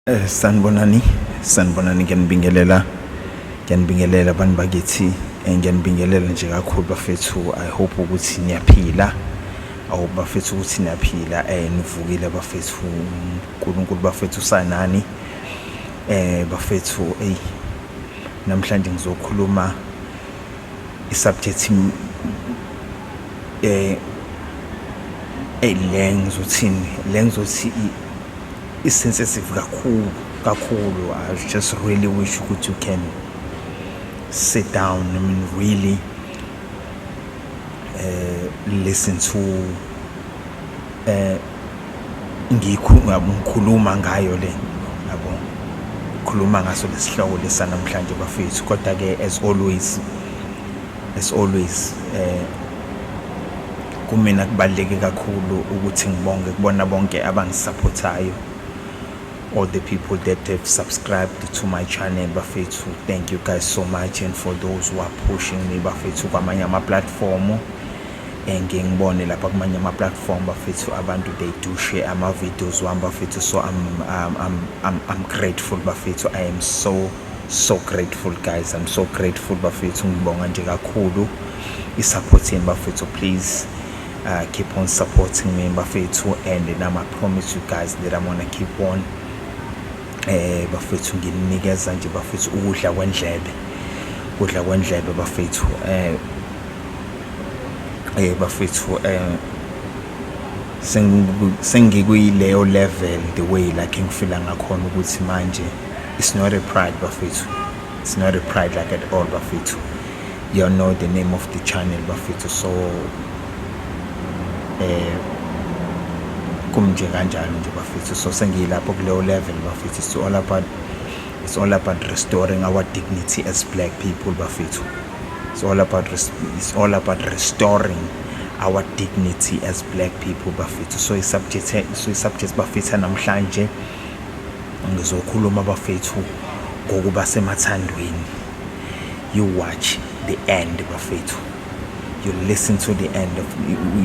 Sanibonani ngiyanibingelela abantu bakithi ngiyanibingelela nje kakhulu bafethu. I hope ukuthi niyaphila. I hope bafethu ukuthi niyaphila nivukile bafethu. uNkulunkulu bafethu sanani. Bafethu namhlanje ngizokhuluma isubject le ngizothi is sensitive kakhulu. I just really wish ukuthi you can sit down, really listen to ngikhuluma ngayo le yabo, khuluma ngaso lesihloko lesa namhlanje bafethu. Kodwa ke as always kumina kubaluleke kakhulu ukuthi kubona bonke abangisupportayo, all the people that have subscribed to my channel bafethu. Thank you guys so much, and for those who are pushing me bafethu kwamanye ama-platform ngibone lapha kumanye ama-platform bafethu abantu they do share ama-videos wami bafethu. So I'm grateful bafethu. I am so grateful guys. I'm so grateful bafethu. Ngibonga nje kakhulu i-support yenu bafethu. Please keep on supporting me bafethu, and then I promise you guys that I'm gonna keep on bafethu nginikeza nje bafethu ukudla kwendlebe bafethu. Bafethu sengikuyileyo level the way like ngifila ngakhona ukuthi manje it's not a pride bafethu. It's not a pride like at all bafethu. You know the name of the channel bafethu. So kumnje kanjalo nje bafethu. So sengiyilapho kuleyo level bafethu. It's all about restoring our dignity as black people bafethu. It's all about restoring our dignity as black people bafethu. So i-subject bafethu namhlanje ngizokhuluma bafethu ngokuba semathandweni. You watch the end bafethu. You listen to the end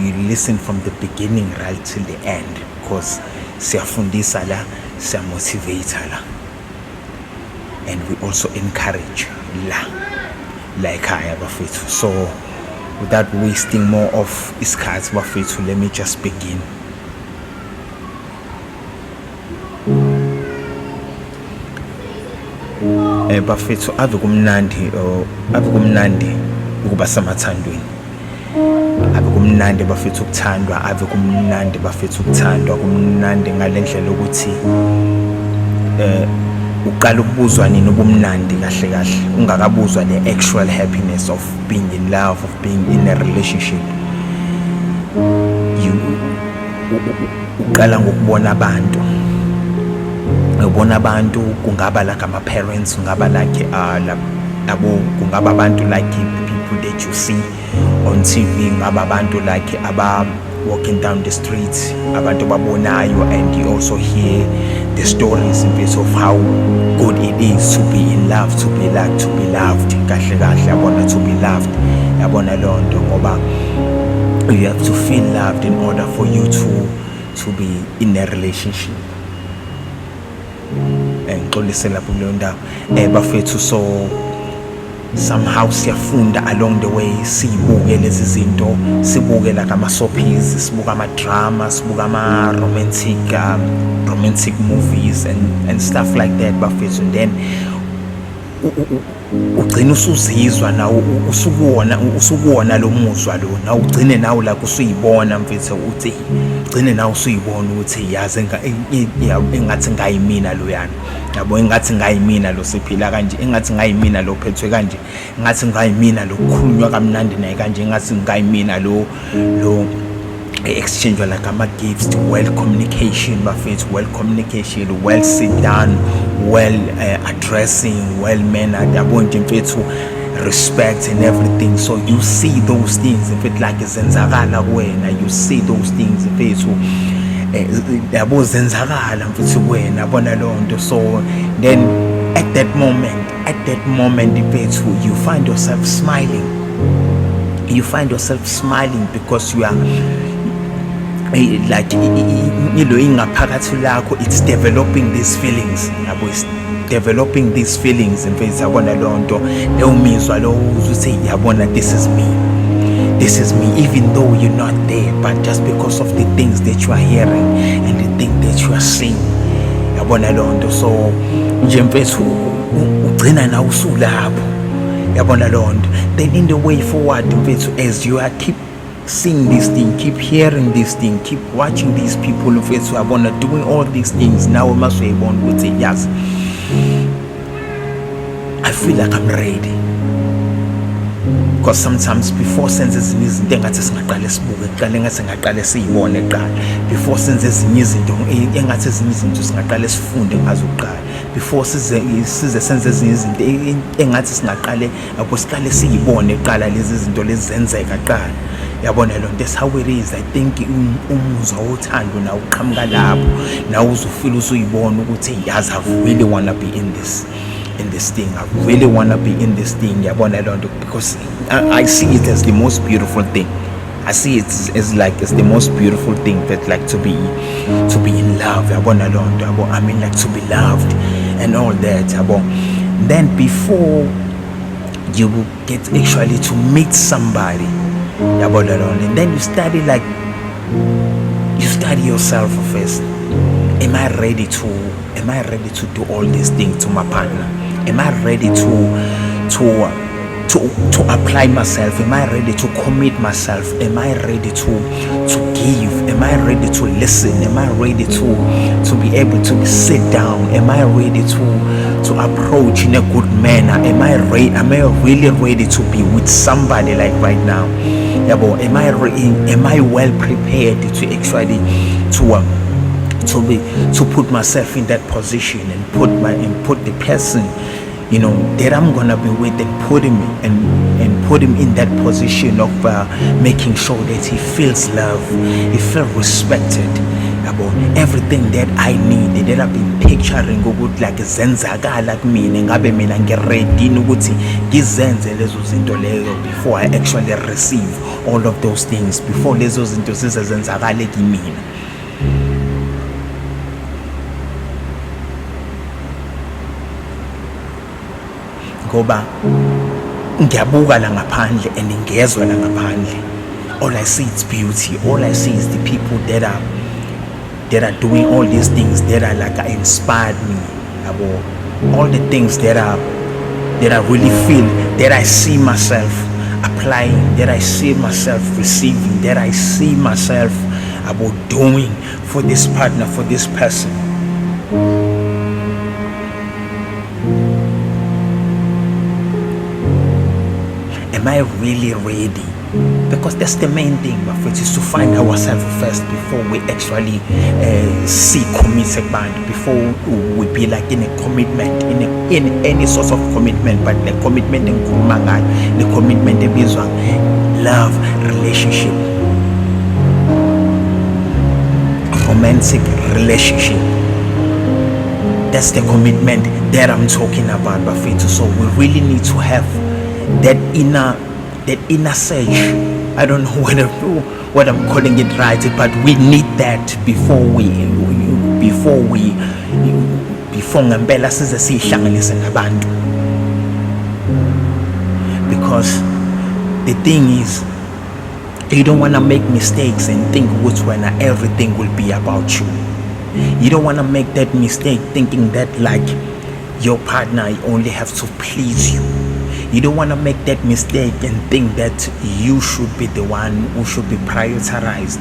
you listen from the beginning right till the end, because siyafundisa la, siyamotivate la, and we also encourage la ekhaya bafethu. So without wasting more of isikhathi bafethu, let me just begin. Bafethu ave kumnandi ukuba semathandweni. Ave kumnandi bafethu ukuthandwa. Ave kumnandi bafethu ukuthandwa. Kumnandi ngalendlela ukuthi uqala ukubuzwa nini ubumnandi kahle ungakabuzwa the actual happiness of being in love, of being in a relationship. Uqala ngokubona abantu kungaba like ama-parents, kungaba like kungaba abantu like the people that you see on TV, kungaba abantu like walking down the streets, abantu babonayo, and you also hear the stories in bits of how good it is to be in love, to be loved kahle yabona, to be loved yabona lonto, ngoba you have to feel loved in order for you to be in a relationship. Ngixolise lapho kuleyo ndawo bafethu. So somehow siyafunda along the way, sibuke lezi zinto, sibuke like ama-soapies, sibuke ama-drama, sibuke ama-romantic movies and stuff like that bafethu. And then ugcina usuzizwa nawe usukuwona lo muzwa lo, na ugcine nawe like usuyibona mfethu, uthi ugcine nawe usuyibona ukuthi yazi engathi ngayimina lo yana yabo, engathi ngayimina lo siphila kanje, engathi ngayimina lo phethwe kanje, engathi ngayimina lo kukhulunywa kamnandi naye kanje, engathi ngayimina lo exchange like ama-gifts, well communication bafethu, well sit down, well addressing, well mannered yabo nje mfethu, respect and everything. So you see those things mfethu like zenzakala kuwena, you see those things mfethu yabo zenzakala mfethu kuwena yabona lonto. So then at that moment mfethu, you find yourself smiling because like ingaphakathi lakho, it's developing these feelings yabo, it's developing these feelings mfethu, yabona leyo nto, leyo mizwa lo uthi yabona, this is me, this is me, even though you're not there, but just because of the things that you are hearing and the things that you are seeing, yabona leyo nto. So nje mfethu ugcina na usulapho, yabona leyo nto. Then in the way forward mfethu, as you are keep seeing this thing, keep hearing this thing, keep watching these people mfethu, yabona, doing all these things, nawe masuyayibona ukuthi yes, I feel like I'm ready. Because sometimes before senze ezinye izinto engathi singaqale sibuke kuqala, engathi singaqale siyibone kuqala, before senze ezinye izinto engathi ezinye izinto singaqale sifunde ngazo kuqala, before size senze ezinye izinto engathi singaqale yabo siqale siyibone kuqala lezi zinto lezi zenzeka kuqala, yabona lo nto. That's how it is. I think umuzwa wothando na uqhamuka lapho, na uzofila usuyibona ukuthi yazi, I really wanna be in this thing, I really wanna be in this thing, yabona lo nto, because I see it as the most beautiful thing. I see it as like it's the most beautiful thing, that like to be in love, yabona lo nto, I mean like to be loved and all that, yabo. Then before you get actually to meet somebody, yabona lo nto, and then you study yourself first. Am I ready to do all these things to my partner? Am I ready to apply myself? Am I ready to commit myself? Am I ready to give? Am I ready to listen? Am I ready to be able to sit down? Am I ready to approach in a good manner? Am I really ready to be with somebody like right now? Yabo, am I well prepared to actually to put myself in that position and put the person, you know, that I'm gonna be with, and put him in that position of making sure that he feels love, he feels respected, about everything that I need, that I've been picturing ukuthi like zenzakala kumina, ngabe mina ngiready ukuthi ngizenze lezo zinto lezo before I actually receive all of those things, before lezo zinto zizenzakale kimina. Ngoba ngiyabuka la ngaphandle and ngiyezwa la ngaphandle, all I see is beauty, all I see is the people that are doing all these things that are like inspired me, all the things that I really feel, that I see myself applying, that I see myself receiving, that I see myself doing for this partner, for this person. Am I really ready? Because that's the main thing, my friends, is to find ourselves first before we actually see committed band, before we be like in a commitment, in any sort of commitment, but the commitment in Kumangan, the commitment in Bizwang, love, relationship, romantic relationship. That's the commitment that I'm talking about, my friends. So we really need to have that inner surge. I don't know what I'm calling it right, but we need that before ngempela size sihlanganise nabantu. Because the thing is, you don't want to make mistakes and think which when everything will be about you. You don't want to make that mistake thinking that like your partner only have to please you. You don't want to make that mistake and think that you should be the one who should be prioritized.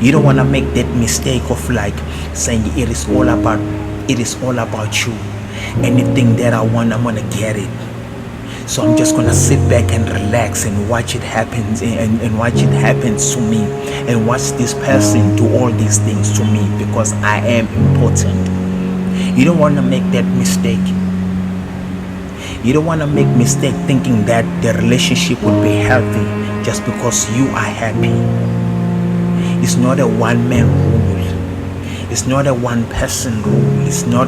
You don't want to make that mistake of like saying it is all about you. Anything that I want, I'm gonna get it. So I'm just gonna sit back and relax and watch it happen, and watch it happen to me, and watch this person do all these things to me because I am important. You don't want to make that mistake. You don't want to make mistake thinking that the relationship would be healthy just because you are happy. It's not a one-man rule. It's not a one-person rule. It's not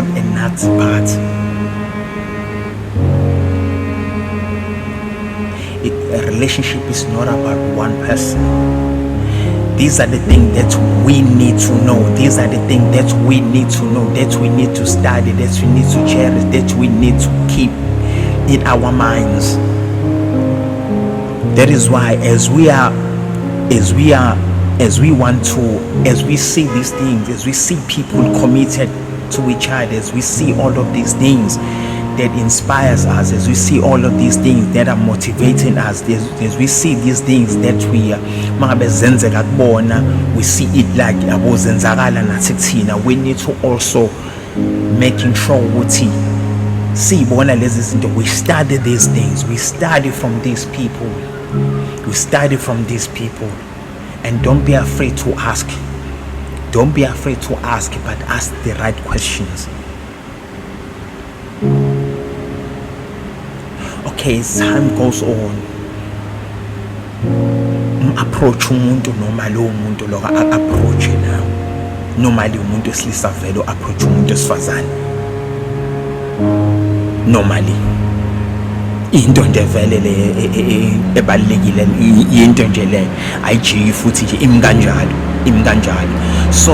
a nuts part. A relationship is not about one person. These are the things that we need to know. These are the things that we need to know, that we need to study, that we need to cherish, that we need to keep in our minds. That is why as we see these things, as we see people committed to each other, as we see all of these things that inspires us, as we see all of these things that are motivating us, as we see these things that we see it like we need to also making sure we study these things, we study from these people, and don't be afraid to ask. Don't be afraid to ask, but ask the right questions. Okay, as time goes on, approach umuntu noma lo muntu lo approach now. Normally umuntu wesilisa vele approach umuntu wesifazane. Normally into nje vele le ebalekile into nje le ayijiki futhi nje imi kanjalo. So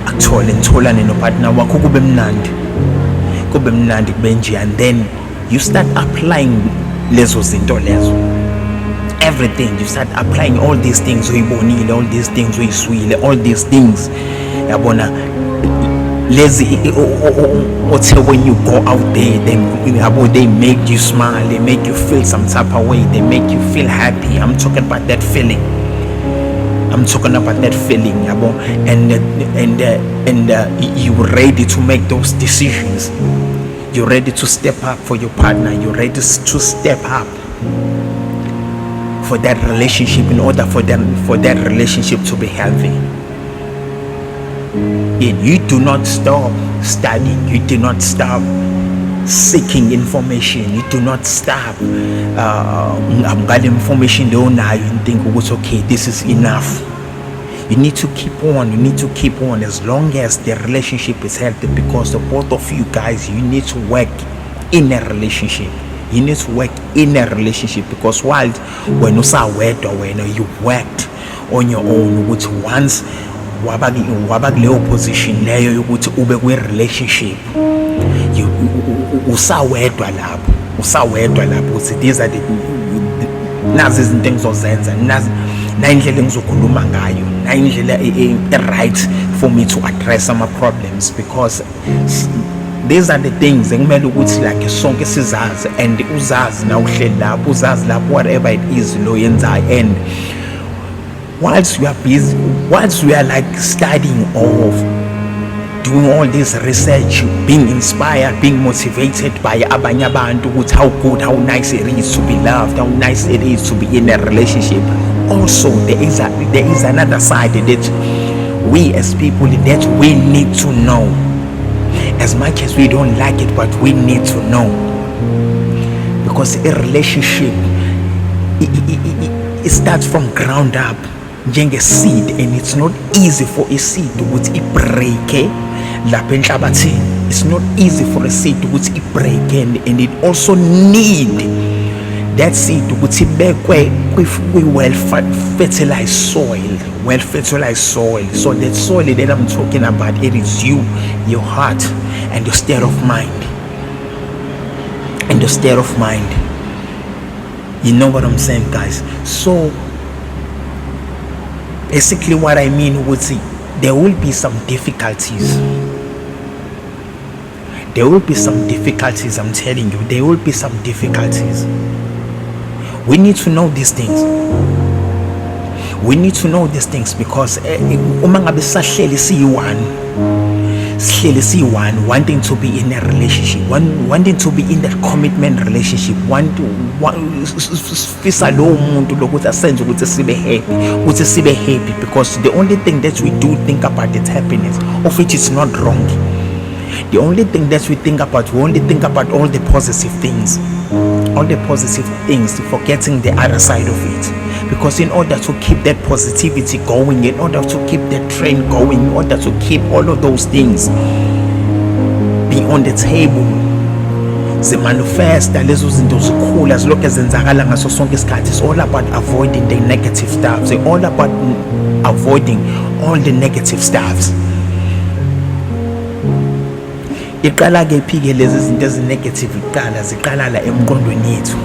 ngitholane nopartner wakho kube mnandi kube nje, and then you start applying lezo zinto lezo, everything. You start applying all these things uyibonile, all these things uyiswile, all these things yabona lazy. When you go out there, they make you smile, they make you feel some type of way, they make you feel happy. I'm talking about that feeling, yabo. And you're ready to make those decisions. You're ready to step up for your partner. You're ready to step up for that relationship in order for that relationship to be healthy. And you do not stop studying. You do not stop seeking information. You do not stop got information there now and think, okay, this is enough. You need to keep on as long as the relationship is healthy, because the both of you guys, you need to work in a relationship. Because while when you worked on your own, which once wabagleyo position leyo yokuthi ube kwi relationship, usawedwa lapho uthi these are nazi izinto engizozenza, nayindlela engizokhuluma ngayo, nayindlela right for me to address some problems, because these are the things ekumele ukuthi like sonke sizazi, and uzazi na uhleli lapho, uzazi lapho whatever it is lo yenzayo. And whilst we are busy, whilst we are like studying or doing all this research, being inspired, being motivated by abanye abantu ukuthi how good, how nice it is to be loved, how nice it is to be in a relationship, also there is another side that we as people that we need to know. As much as we don't like it, but we need to know, because a relationship it starts from ground up, njenge seed, and it's not easy for a seed ukuthi ibreak lapha enhlabathini. It's not easy for a seed ukuthi ibreak, and it also need that seed ukuthi ibekwe kwi well fertilized soil. So that soil that I'm talking about, it is you, your heart, and your state of mind. You know what I'm saying, guys? So basically what I mean would see, there will be some difficulties. I'm telling you, there will be some difficulties. We need to know these things. Because uma ngabe sahleli siyi-one, wanting to be in a relationship, wanting to be in that commitment relationship, fisa lowo muntu lokuthi asenze ukuthi sibe happy, because the only thing that we do think about is happiness, of which is not wrong. The only thing that we think about, we only think about all the positive things, forgetting the other side of it. Because in order to keep that positivity going, in order to keep that train going, in order to keep all of those things be on the table, zimanifesta lezo zinto zikhula zilokhu zenzakala ngaso sonke isikhathi. It's all about avoiding the negative stuff. It's all about avoiding all the negative stuffs. Iqala ke phike lezi zinto ezinegative ziqala la emqondweni yethu.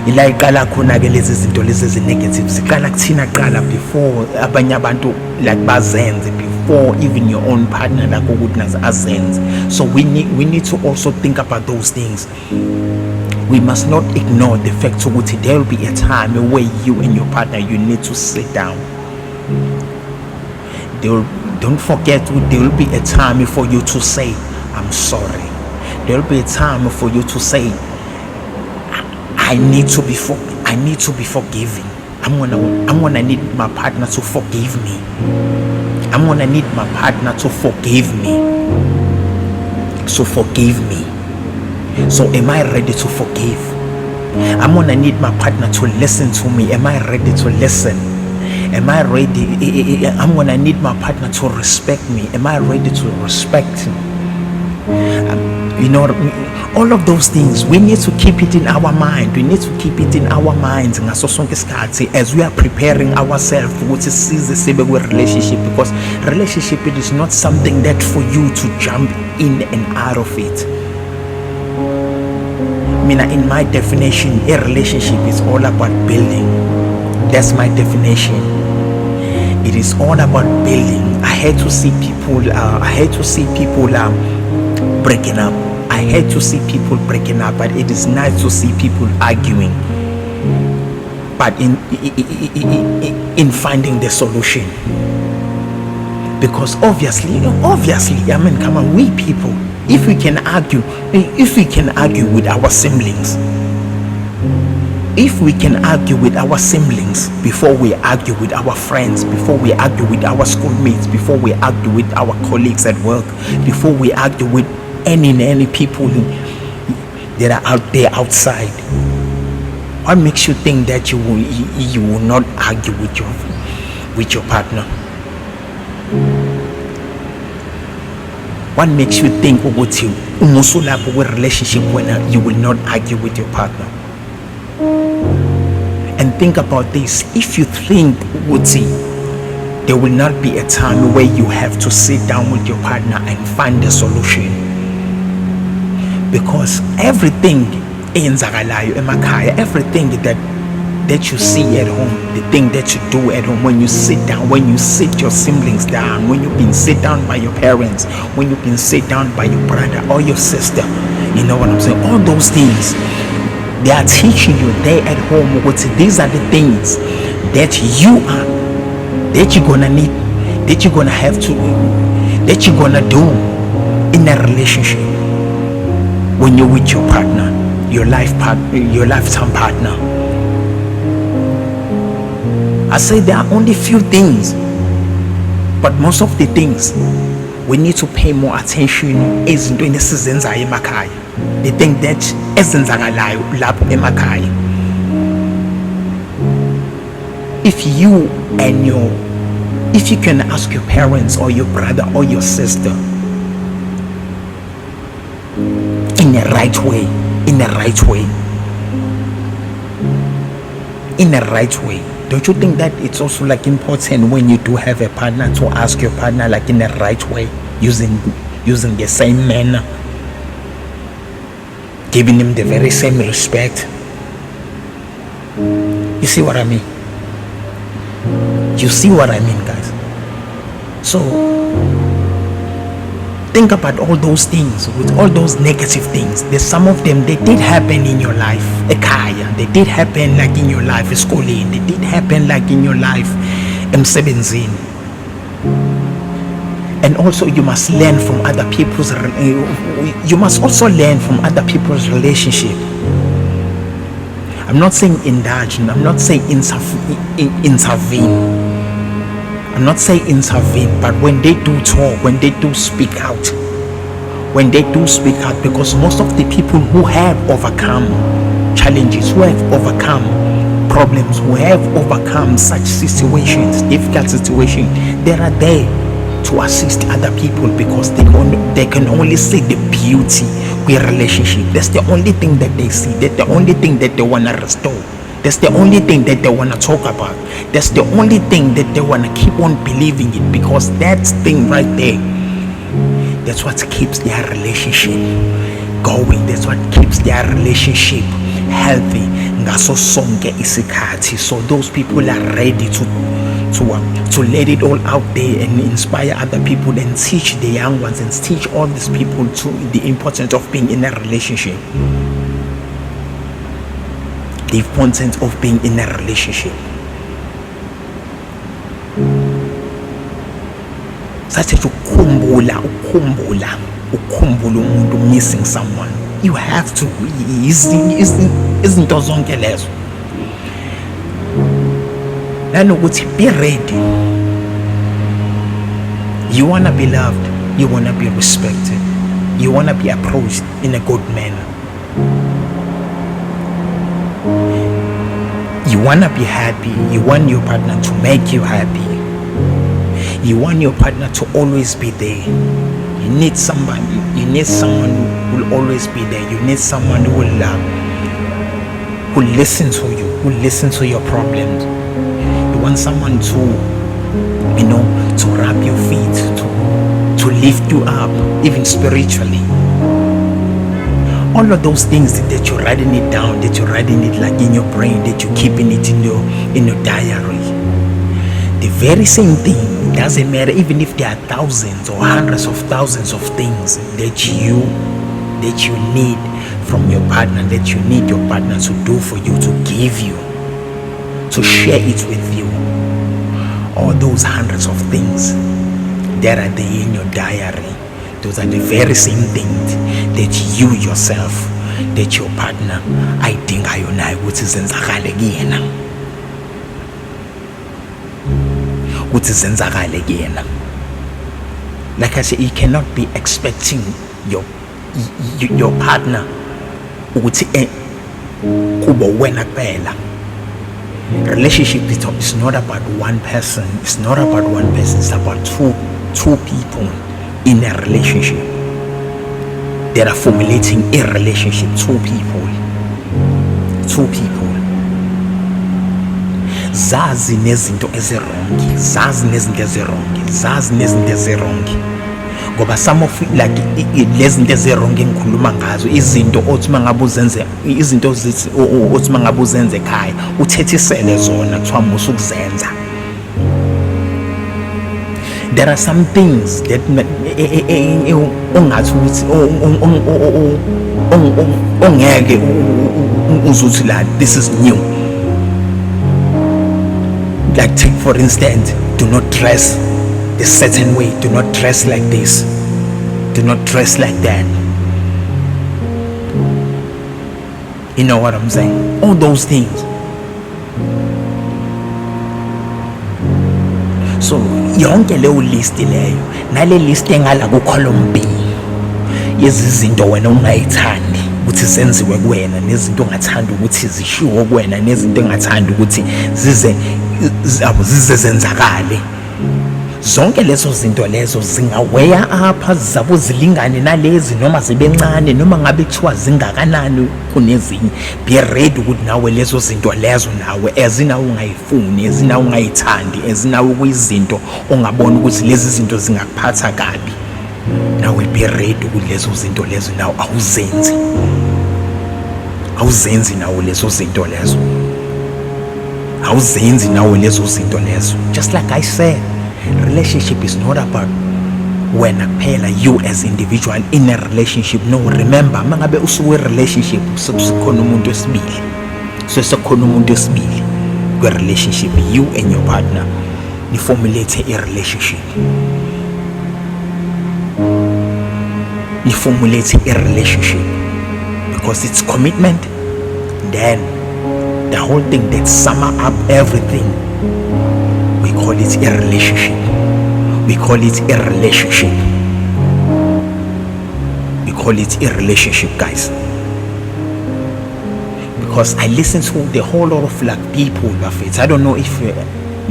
Ila iqala khona ke lezi zinto lezi ezinegative ziqala kuthina qala before abanye abantu like bazenze, before even your own partner like ukuthi nazo azenze. So we need to also think about those things. We must not ignore the fact that there will be a time where you and your partner, you need to sit down. Don't forget, there will be a time for you to say, I'm sorry. There will be a time for you to say, I need to be forgiving. I'm gonna need my partner to forgive me. I'm gonna need my partner to forgive me. So forgive me. So am I ready to forgive? I'm gonna need my partner to listen to me. Am I ready to listen? Am I ready? I'm gonna need my partner to respect me. Am I ready to respect him? All of those things, we need to keep it in our mind. We need to keep it in our minds as we are preparing ourselves to see the relationship, because relationship, it is not something that for you to jump in and out of it. In my definition, a relationship is all about building. That's my definition. It is all about building. I hate to see people breaking up. I hate to see people breaking up, but it is nice to see people arguing. But in finding the solution, because obviously, come on, we people, if we can argue with our siblings, before we argue with our friends, before we argue with our schoolmates, before we argue with our colleagues at work, before we argue with any people that are out there outside, what makes you think that you will not argue with your partner? What makes you think about you relationship when you will not argue with your partner? And think about this. If you think there will not be a time where you have to sit down with your partner and find a solution, because everything everything that you see at home, the thing that you do at home, when you sit down, when you sit your siblings down, when you've been sit down by your parents, when you've been sit down by your brother or your sister, you know what I'm saying? All those things, they are teaching you there at home. These are the things that you're gonna need, that you're gonna have to, that you're gonna do in a relationship when you're with your partner, your lifetime partner. I say there are only few things, but most of the things we need to pay more attention is doing the seasons are emakhaya. The thing that ezenzakalayo lapho emakhaya. If you can ask your parents or your brother or your sister in a right way, don't you think that it's also like important when you do have a partner to ask your partner like in a right way, using the same manner, giving him the very same respect? You see what I mean? You see what I mean, guys? So think about all those things, with all those negative things. There's some of them, they did happen in your life, ekaya, they did happen like in your life, schooling, they did happen like in your life, M17. And also you must learn from other people's, you must also learn from other people's relationship. I'm not saying indulge, I'm not saying intervene. I'm not saying intervene, but when they do talk, when they do speak out, because most of the people who have overcome challenges, who have overcome problems, who have overcome such situations, difficult situations, they are there to assist other people, because they can only see the beauty relationship. That's the only thing that they see. That's the only thing that they want to restore. That's the only thing that they want to talk about. That's the only thing that they want to keep on believing in, because that thing right there, that's what keeps their relationship going. That's what keeps their relationship healthy ngaso sonke isikhathi. So those people are ready to let it all out there and inspire other people and teach the young ones and teach all these people to the importance of being in a relationship. The importance of being in a relationship. Such as ukhumbula umuntu missing someone. You have to izinto zonke lezo. Nanokuthi be ready. You want to be loved, you want to be respected, you want to be approached in a good manner. You want to be happy, you want your partner to make you happy. You want your partner to always be there. You need someone who will always be there. You need someone who will listen to you, who will listen to your problems. You want someone to rub your feet, to lift you up, even spiritually. All of those things that you're writing it down, that you're writing it like in your brain, that you're keeping it in your diary. The very same thing, it doesn't matter even if there are thousands or hundreds of thousands of things that you need from your partner, that you need your partner to do for you, to give you, to share it with you. All those hundreds of things that are there in your diary, those are the very same things that you yourself, that your partner ayidingayo naye ukuthi zenzakale kuyena. Like I said, you cannot be expecting your partner ukuthi kubo wena kuphela. Relationship is not about one person. It's not about one person. It's about two people in a relationship that are formulating a relationship. Two people. Zazi nezinto ezirongi. Ngoba some of like lezinto ezirongi engikhuluma ngazo, izinto othi mangabe uzenze, izinto othi mangabe uzenze ekhaya uthethisele zona kuthiwa musukuzenza. There are some things that ongathi ukuthi ongeke uzuthi la this is new. Like take for instance, do not dress a certain way, do not dress like this, do not dress like that. You know what I'm saying? All those things. So yonke leyo list leyo, nale list engala ku column B, yezizinto wena ungayithandi ukuthi zenziwe kuwena, nezinto ongathanda ukuthi zishiwo kuwena, nezinto engathanda ukuthi zize zenzakale. Zonke lezo zinto lezo zingaweya apha, zabo zilingane nalezi noma zibencane, noma ngabe kuthiwa zingakanani kunezinye. Be ready ukuthi nawe lezo zinto lezo nawe ezinawo ungayifuni, ezinawo ungayithandi, ezinawo kuyizinto ongabona ukuthi lezi zinto zingakuphatha kabi. Nawe be ready ukuthi lezo zinto lezo nawe awuzenzi nawo lezo zinto lezo. Awuzenzi nawo lezo zinto lezo. Just like I said, relationship is not about wena kuphela, you as individual in a relationship. No, remember, mangabe usuwe relationship sekukhona umuntu wesibili. So sekukhona umuntu wesibili kwe relationship, you and your partner ni formulate a relationship. Ni formulate a relationship because it's commitment. Then the whole thing that sum up everything, we call it a relationship. We call it a relationship. We call it a relationship, guys. Because I listen to the whole lot of like people of it. I don't know if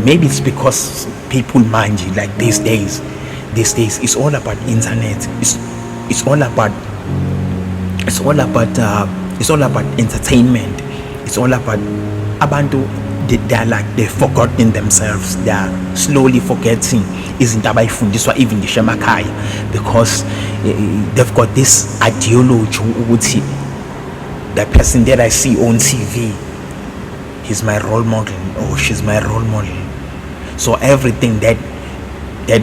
maybe it's because people mind you like these days it's all about internet. It's all about it's all about entertainment. It's all about abantu. They're like they've forgotten themselves. They are slowly forgetting izinto abayifundiswa even ngisho emakhaya, because they've got this ideology ukuthi the person that I see on TV, he's my role model or she's my role model. So everything that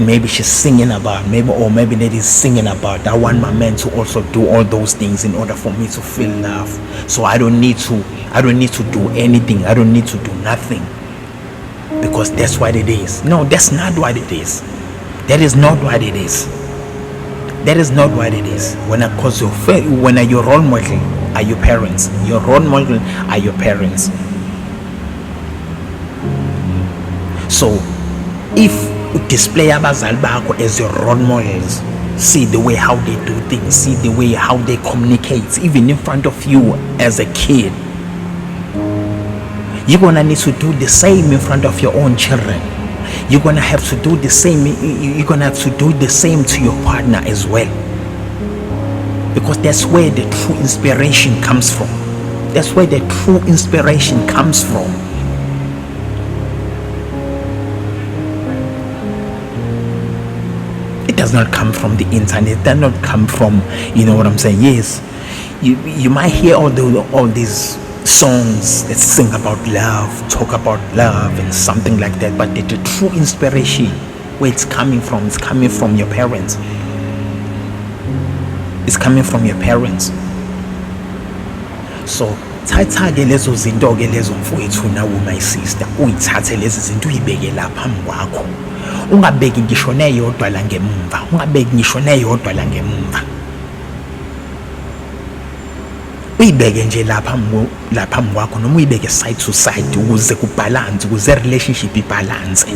maybe she's singing about, maybe that is singing about, I want my man to also do all those things in order for me to feel love. So I don't need to do anything. I don't need to do nothing, because that's what it is. No, that's not what it is. That is not what it is. That is not what it is. When your role model are your parents, your role model are your parents. So if display abazali bakho as your role models, see the way how they do things, see the way how they communicate, even in front of you as a kid, you're gonna need to do the same in front of your own children. You're gonna have to do the same. You're gonna have to do the same to your partner as well, because that's where the true inspiration comes from. That's where the true inspiration comes from. It does not come from the internet. It does not come from, you know what I'm saying? Yes, you might hear all these songs that sing about love, talk about love and something like that, but the true inspiration, where it's coming from your parents. It's coming from your parents. So thatha ke lezo zinto ke lezo mfowethu nawe my sister, uyithathe lezi zinto uyibeke lapha phambi kwakho. Ungabeki ngisho neyodwa la ngemva, uyibeke nje lapha phambi kwakho, noma uyibeke side to side, ukuze kubalance, ukuze relationship ibalance,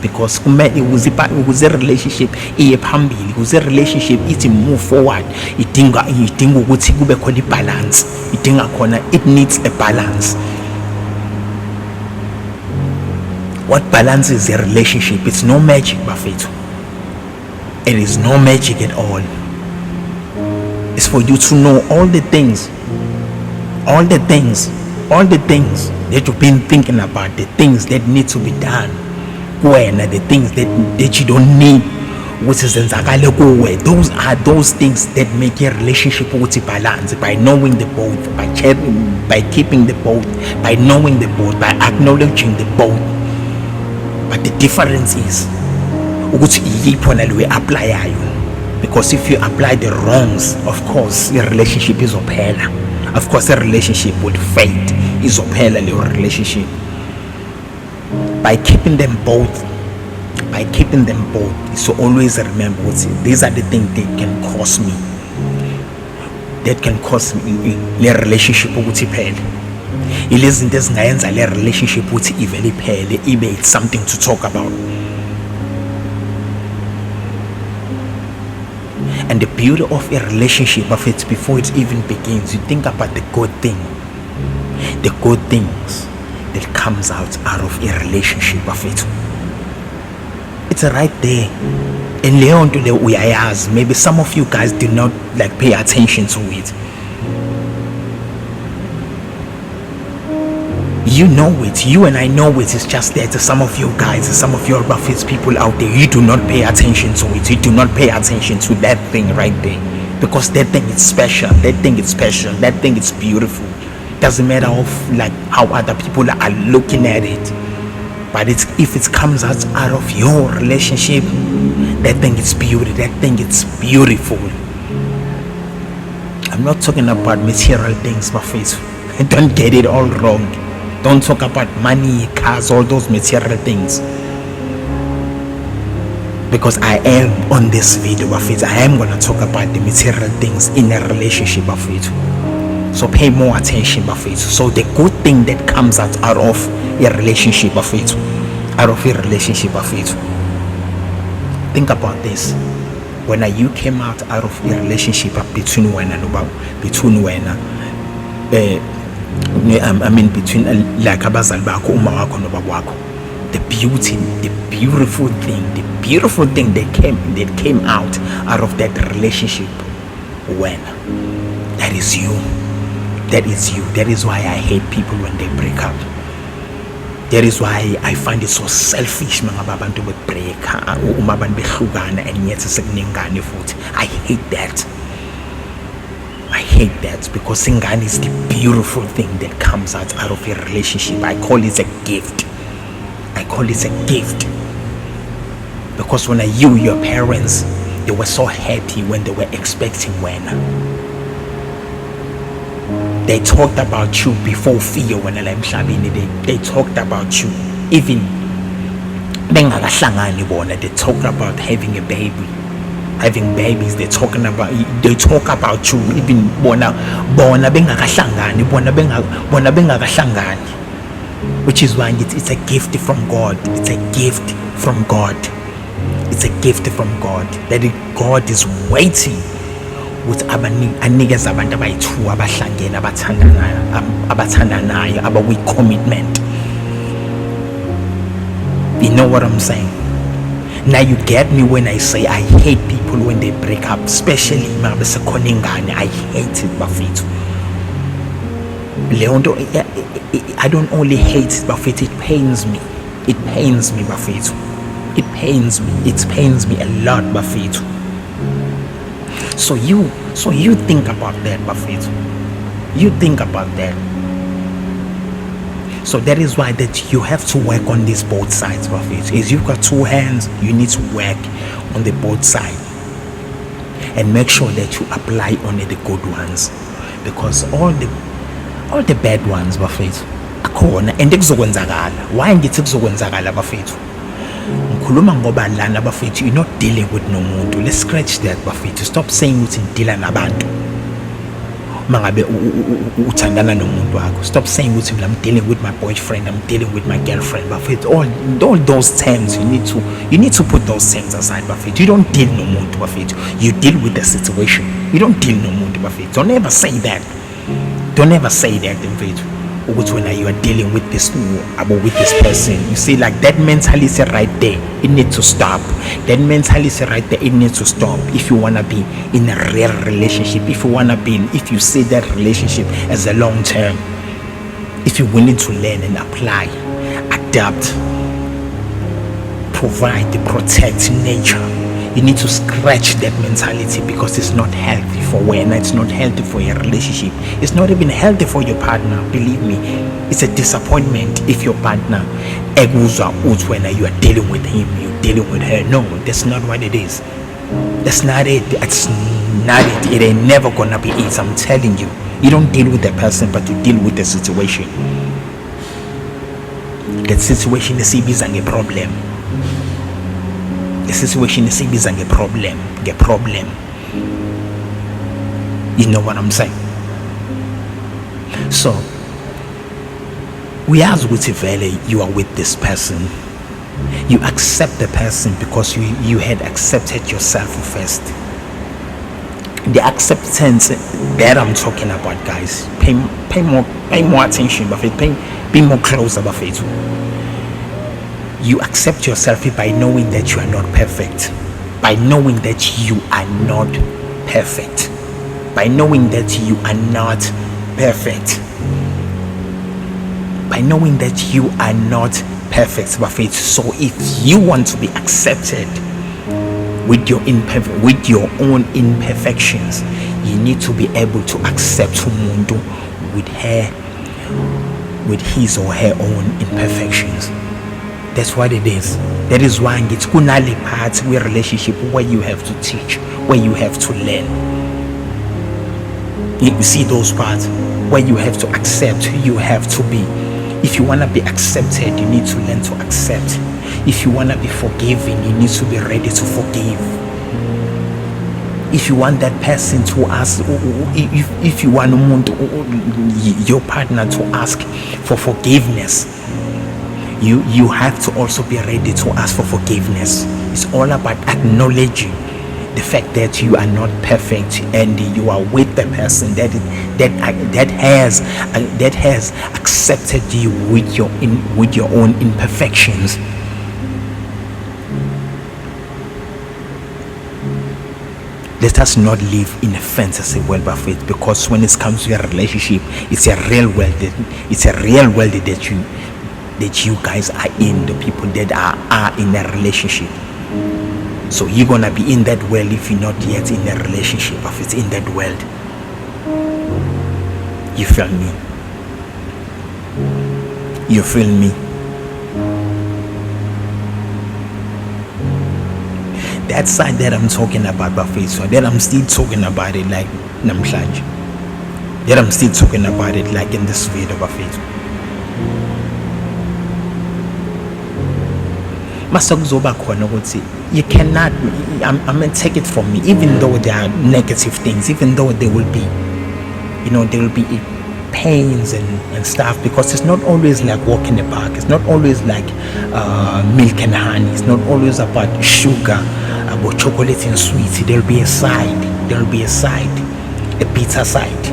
because kumele ukuze relationship iye phambili, ukuze relationship ithi move forward, idinga ukuthi kube khona ibalance, it needs a balance. What balances a relationship? It's no magic, bafethu. It is no magic at all. It's for you to know all the things that you've been thinking about, the things that need to be done, the things that you don't need, which is those are those things that make your relationship balance, by knowing the both, by keeping the both, by knowing the both, by acknowledging the both. But the difference is ukuthi iyipho nalo apply, because if you apply the wrongs, of course your relationship izophela. Of course the relationship would fade. Izophela your relationship. By keeping them both, so always remember these are the things that can cause me le relationship ukuthi iphele. Ilezi zinto ezingayenza le relationship ukuthi ivele iphele, it's something to talk about. And the beauty of a relationship, before it even begins, you think about the good things that comes out of a relationship, it's right there. And leon to the uyayazi, maybe some of you guys do not pay attention to it. You know it, you and I know it. It's just there to some of you guys, some of your Buffets people out there. You do not pay attention to it. You do not pay attention to that thing right there, because that thing is special. That thing is beautiful. Doesn't matter how other people are looking at it, but if it comes out of your relationship, that thing is beauty. That thing is beautiful. I'm not talking about material things, Buffets. Don't get it all wrong. Don't talk about money, cars, all those material things, because I am on this video, I am going to talk about the material things in a relationship, so pay more attention, so the good thing that comes out of a relationship, think about this. When you came out of a relationship between between abazali bakho, uma wakho nobaba wakho, the beautiful thing that came out of that relationship When that is you. That is you. That is why I hate people when they break up. That is why I find it so selfish mga abantu be-break uma abantu behlukana and yet sekunengane futhi. I hate that. I hate that because ingane is the beautiful thing that comes out of a relationship. I call it a gift. I call it a gift. Because when your parents, they were so happy when they were expecting when they talked about you before fear when they talked about you even bengakahlangani bona. They talked about having a baby, having babies. They talk about you even bona bengakahlangani bona bengakahlangani, which is why it's a gift from God. It's a gift from God. It's a gift from God that God is waiting with anikeza abantu abayi-2 abahlangene abathandanayo with commitment. You know what I'm saying? Now you get me when I say I hate people when they break up, especially mabesekhona ingane. I hate it bafethu. Leonto, I don't only hate it bafethu, it pains me. It pains me bafethu. It pains me. It pains me a lot bafethu. So you think about that bafethu. You think about that. So that is why that you have to work on these both sides bafethu. Is you've got 2 hands, you need to work on the both sides and make sure that you apply only the good ones, because all the bad ones bafethu akhona and kuzokwenzakala. Why ngithi kuzokwenzakala bafethu? Ngikhuluma ngoba lana bafethu, you're not dealing with no muntu. Let's scratch that bafethu. Stop saying ukuthi ngidila nabantu mangabe uthandana nomuntu wakho. Stop saying ukuthi I'm dealing with my boyfriend, I'm dealing with my girlfriend bafethu. All those terms, you need to put those terms aside bafethu. You don't deal no muntu bafethu. You deal with the situation. You don't deal no muntu bafethu. Don't ever say that. Don't ever say that bafethu. When you are dealing with this person, you see, like that mentality right there, it needs to stop. That mentality right there, it needs to stop. If you want to be in a real relationship, if you see that relationship as a long term, if you're willing to learn and apply, adapt, provide, protect nature, you need to scratch that mentality, because it's not healthy for when it's not healthy for your relationship. It's not even healthy for your partner. Believe me, it's a disappointment if your partner when you are dealing with him, you're dealing with her. No, that's not what it is. That's not it. It's not it. It ain't never gonna be it. I'm telling you. You don't deal with the person, but you deal with the situation. That situation is a problem. The situation is a problem. You know what I'm saying? So we ask with you are with this person. You accept the person because you had accepted yourself first. The acceptance that I'm talking about, guys, pay more attention, but be more close about it. You accept yourself by knowing that you are not perfect. By knowing that you are not perfect. By knowing that you are not perfect. By knowing that you are not perfect. So if you want to be accepted with your own imperfections, you need to be able to accept umuntu with his or her own imperfections. That's what it is. That is why it's kunali parts where relationship where you have to teach, where you have to learn. You see those parts where you have to accept, you have to be. If you want to be accepted, you need to learn to accept. If you want to be forgiven, you need to be ready to forgive. If you want that person to ask, if you want your partner to ask for forgiveness, you have to also be ready to ask for forgiveness. It's all about acknowledging the fact that you are not perfect and you are with the person that has accepted you with your own Let us not live in a fantasy world, Buffett, because when it comes to a relationship, it's a real world. It's a real world that you guys are in. The people that are in a relationship. So you're gonna be in that world if you're not yet in a relationship, Buffett. In that world, you feel me? You feel me? That side that I'm talking about, Buffett, so that I'm still talking about it like namhlanje. That I'm still talking about it like in this video, Buffett. Masakuzoba khona ukuthi you cannot, I mean, take it from me, even though there are negative things, even though there will be, there will be pains and stuff, because it's not always like walking the park. It's not always like milk and honey. It's not always about sugar, about chocolate and sweets. There'll be a side, a bitter side.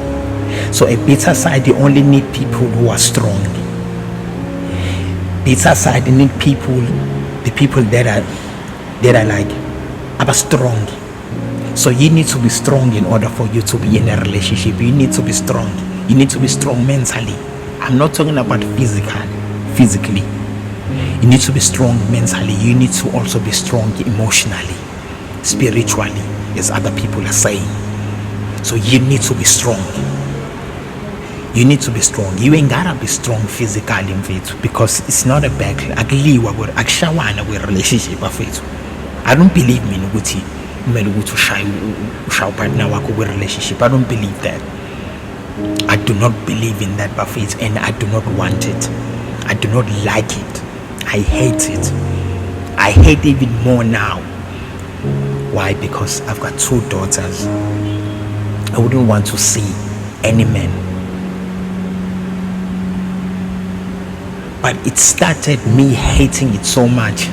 So a bitter side, you only need people who are strong. Bitter side, you need the people that are like about strong. So you need to be strong in order for you to be in a relationship. You need to be strong. You need to be strong mentally. I'm not talking about physically. You need to be strong mentally. You need to also be strong emotionally, spiritually, as other people are saying. So you need to be strong. You need to be strong. You ain't gotta be strong physically, mfethu, because it's not a battle. Akuliwa akushawana kwe relationship afethu. I don't believe ukuthi kumele ukuthi ushaye partner wakho kwe relationship. I don't believe that. I do not believe in that, Buffett, and I do not want it. I do not like it. I hate it. I hate even more now. Why? Because I've got 2 daughters. I wouldn't want to see any man. But it started me hating it so much.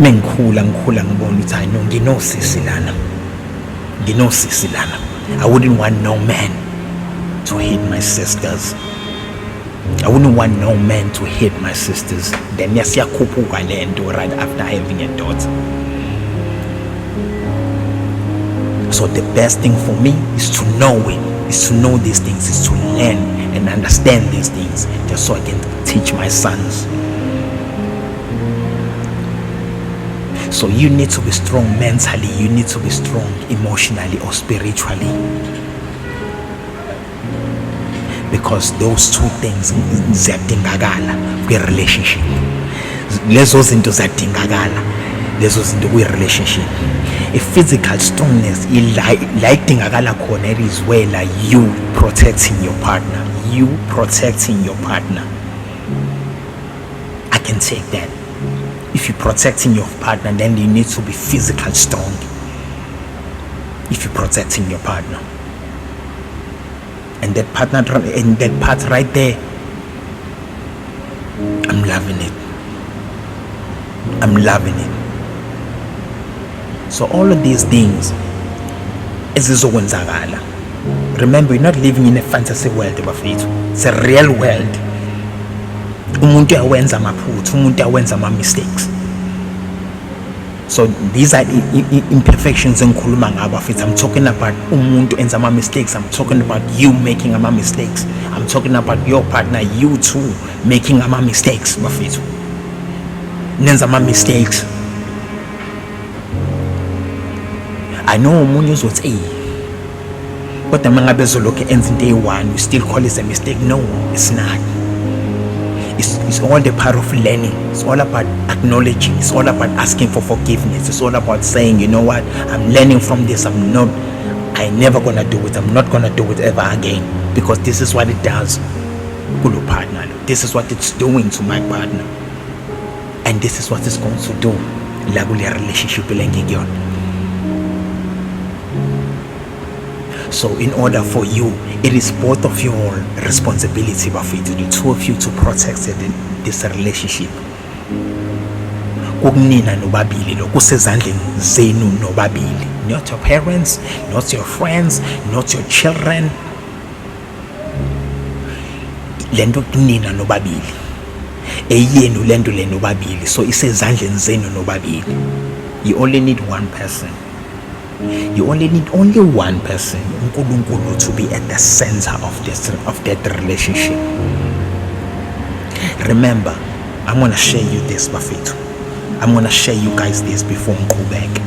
Mengikhula ngibona ukuthi hayi no, nginosisi lana. I wouldn't want no man to hit my sisters. I wouldn't want no man to hit my sisters. Then yasiyakhuphuka le nto right after having a daughter. So the best thing for me is to know it, is to know these things, is to learn and understand these things, just so I can teach my sons. So you need to be strong mentally, you need to be strong emotionally or spiritually. Because those 2 things ziyadingakala kwi-relationship. Lezo zinto ziyadingakala, lezo zinto kwi-relationship. A physical strongness la idingakala khona, it is where like you protecting your partner. I can take that. If you're protecting your partner, then you need to be physically strong. If you're protecting your partner, and that part right there, I'm loving it. So all of these things ezizokwenzakala. Remember, you're not living in a fantasy world, bafethu. It's a real world. Umuntu uyawenza amaphutha, umuntu uyawenza mistakes. So these are imperfections engikhuluma ngabo bafethu. I'm talking about umuntu enza mistakes. I'm talking about you making mistakes. I'm talking about your partner, you too, making mistakes, bafethu. Nenza mistakes. I know umunye uzothi kodwa mangabe ezoloke enza into eyi-1, you still call it a mistake. No, it's not. It's all the part of learning. It's all about acknowledging. It's all about asking for forgiveness. It's all about saying, you know what, I'm learning from this. I'm never gonna do it. I'm not gonna do it ever again, because this is what it does to your partner. This is what it's doing to my partner, and this is what it's going to do la kule relationship lengiyon. So in order for you, it is both of your responsibility, Bafethu, the 2 of you, to protect this relationship. Kunina nobabili lo kusezandleni zenu nobabili. Not your parents, not your friends, not your children. Lento kunina nobabili. Eyenu lento le nobabili. So isezandleni zenu nobabili. You only need one person. You only need only one person, uNkulunkulu, to be at the center of that relationship. Remember, I'm gonna share you this, bafethu. I'm gonna share you guys this before ngiqhubeke.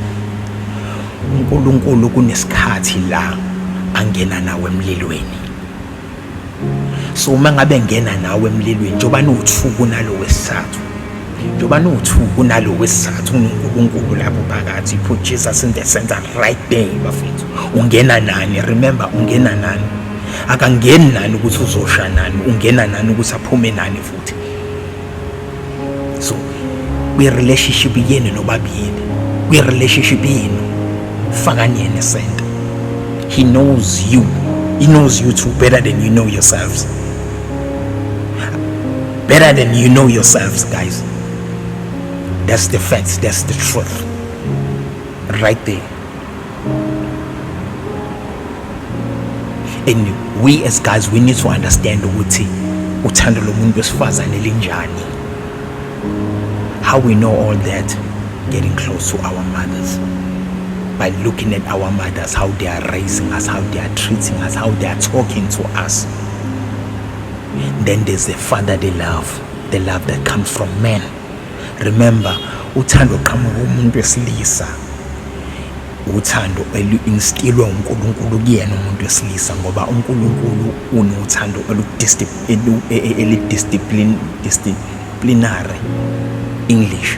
uNkulunkulu kunesikhathi la angena nawe emlilweni. So uma ngabe ngena nawe emlilweni, njoba nothuku nalo wesithathu. Njoba nothuku nalo wesithathu uNkulunkulu lapho phakathi, put Jesus in the center right there, bafethu. Ungena nani? Remember, ungena nani? Akangeni nani ukuthi uzosha nani, ungena nani ukuthi aphume nani futhi. So kwi-relationship yenu nobabili, kwi-relationship yenu fakani yena center. He knows you. He knows you too better than you know yourselves. Better than you know yourselves, guys. That's the facts. That's the truth. Right there. And we as guys, we need to understand ukuthi uthando lomuntu wesifazane linjani. How we know all that? Getting close to our mothers. By looking at our mothers, how they are raising us, how they are treating us, how they are talking to us. Then there's the fatherly love, the love that comes from men. Remember, uthando qhamuka kumuntu wesilisa. Uthando elu-instillwe uNkulunkulu kuyena umuntu wesilisa, ngoba uNkulunkulu unothando disciplinary English.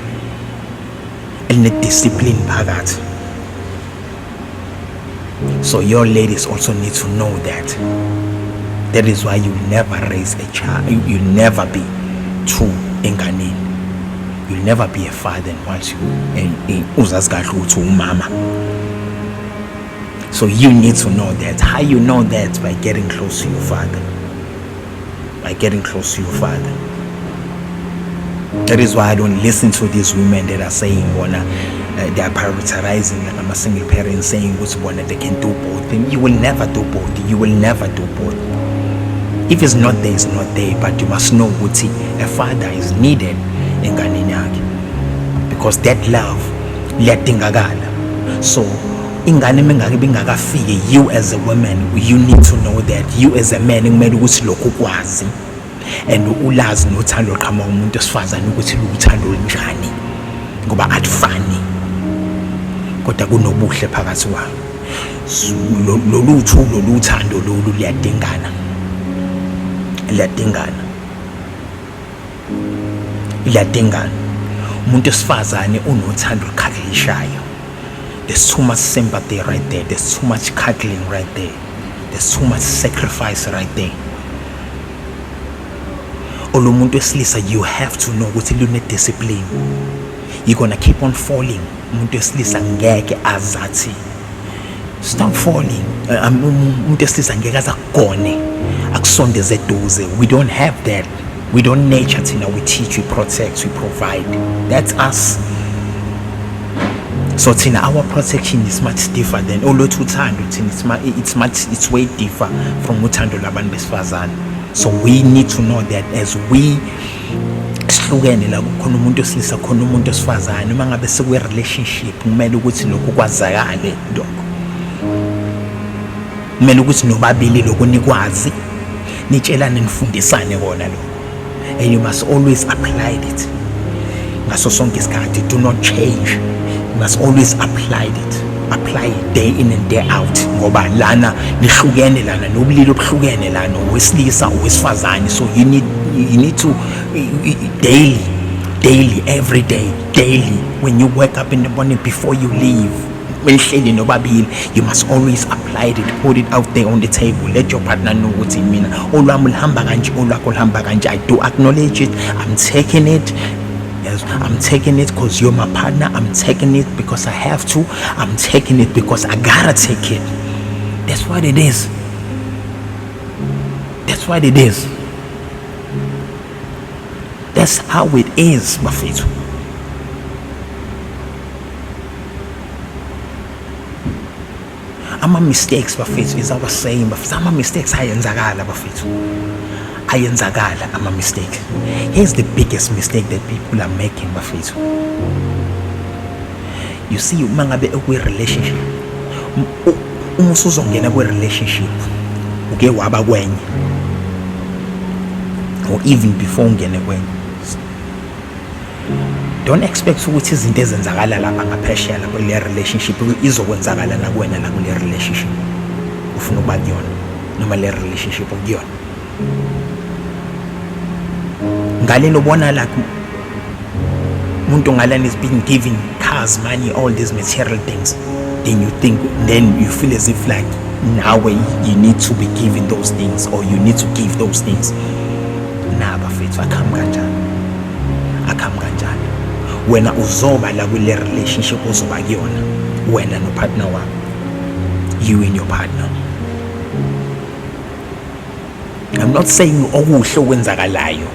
Eline-discipline phakathi. So your ladies also need to know that. That is why you never raise a child. You'll never be true enganeni. You'll never be a father once you uzazi kahle ukuthi umama. So you need to know that. How you know that? By getting close to your father. By getting close to your father. That is why I don't listen to these women that are saying they are prioritizing, like I'm a single parent, saying which one that they can do both. And you will never do both. You will never do both. If it's not there, it's not there. But you must know what a father is needed in Ghana, because that love letingagala. So ingane mengakabe ingakafike, you as a woman, you need to know that. You as a man kumele ukuthi lokho ukwazi, and ulazi nothando qhamuka umuntu wesifazane ukuthi luthando linjani, ngoba alifani kodwa kunobuhle phakathi kwalo. Lolu thando lolu liyadingana. Umuntu wesifazane unothando olukhaglishayo. There's too much sympathy right there. There's too much cuddling right there. There's too much sacrifice right there. Olomuntu wesilisa, you have to know ukuthi lune-discipline. You're gonna keep on falling. Umuntu wesilisa ngeke azathi stop falling. Umuntu wesilisa ngeke azakugone akusondeze eduze. We don't have that. We don't nurture thina. We teach, we protect, we provide. That's us. So thina, our protection is much different than olwethu uthando. It's way different from uthando labantu besifazane. So we need to know that as we sihlukene la kukhona umuntu wesilisa khona umuntu wesifazane, uma ngabe sekwe relationship kumele ukuthi lokho kwazakale lokho. Kumele ukuthi nobabili lokho nikwazi nitshelane nifundisane kona lokho. And you must always apply it. Ngaso sonke isikhathi, do not change. You must always apply it. Apply it day in and day out, ngoba lana nihlukene lana nobulili obuhlukene lana owesilisa owesifazane. So you need to daily, every day, daily, when you wake up in the morning, before you leave, you must always apply it. Put it out there on the table. Let your partner know what's in mina. I do acknowledge it. I'm taking it. Yes, I'm taking it because you're my partner. I'm taking it because I have to. I'm taking it because I gotta take it. That's what it is. That's what it is. That's how it is, bafethu. Ama mistakes, bafethu, is our saying, bafethu. Ama mistakes ayenzakala, bafethu. Ayenzakala ama mistake. Here's the biggest mistake that people are making, bafethu. You see, uma ngabe ukwi-relationship, uma usuzongena kwi-relationship uke waba kwenye, or even before ungene kwenye, don't expect ukuthi izinto ezenzakala lapha ngaphesheya kule relationship izokwenzakala nakuwena la kule relationship ufuna ukuba kuyona noma le relationship ukuyona. Ngaleni ubona like umuntu ngaleni is being given cars, money, all these material things, then you feel as if like now you need to be given those things or you need to give those things. Nah bafethu, akhambi kanjani. Wena uzoba la kule relationship uzoba kuyona wena no partner wakho, you and your partner. I'm not saying okuhle okwenzakalayo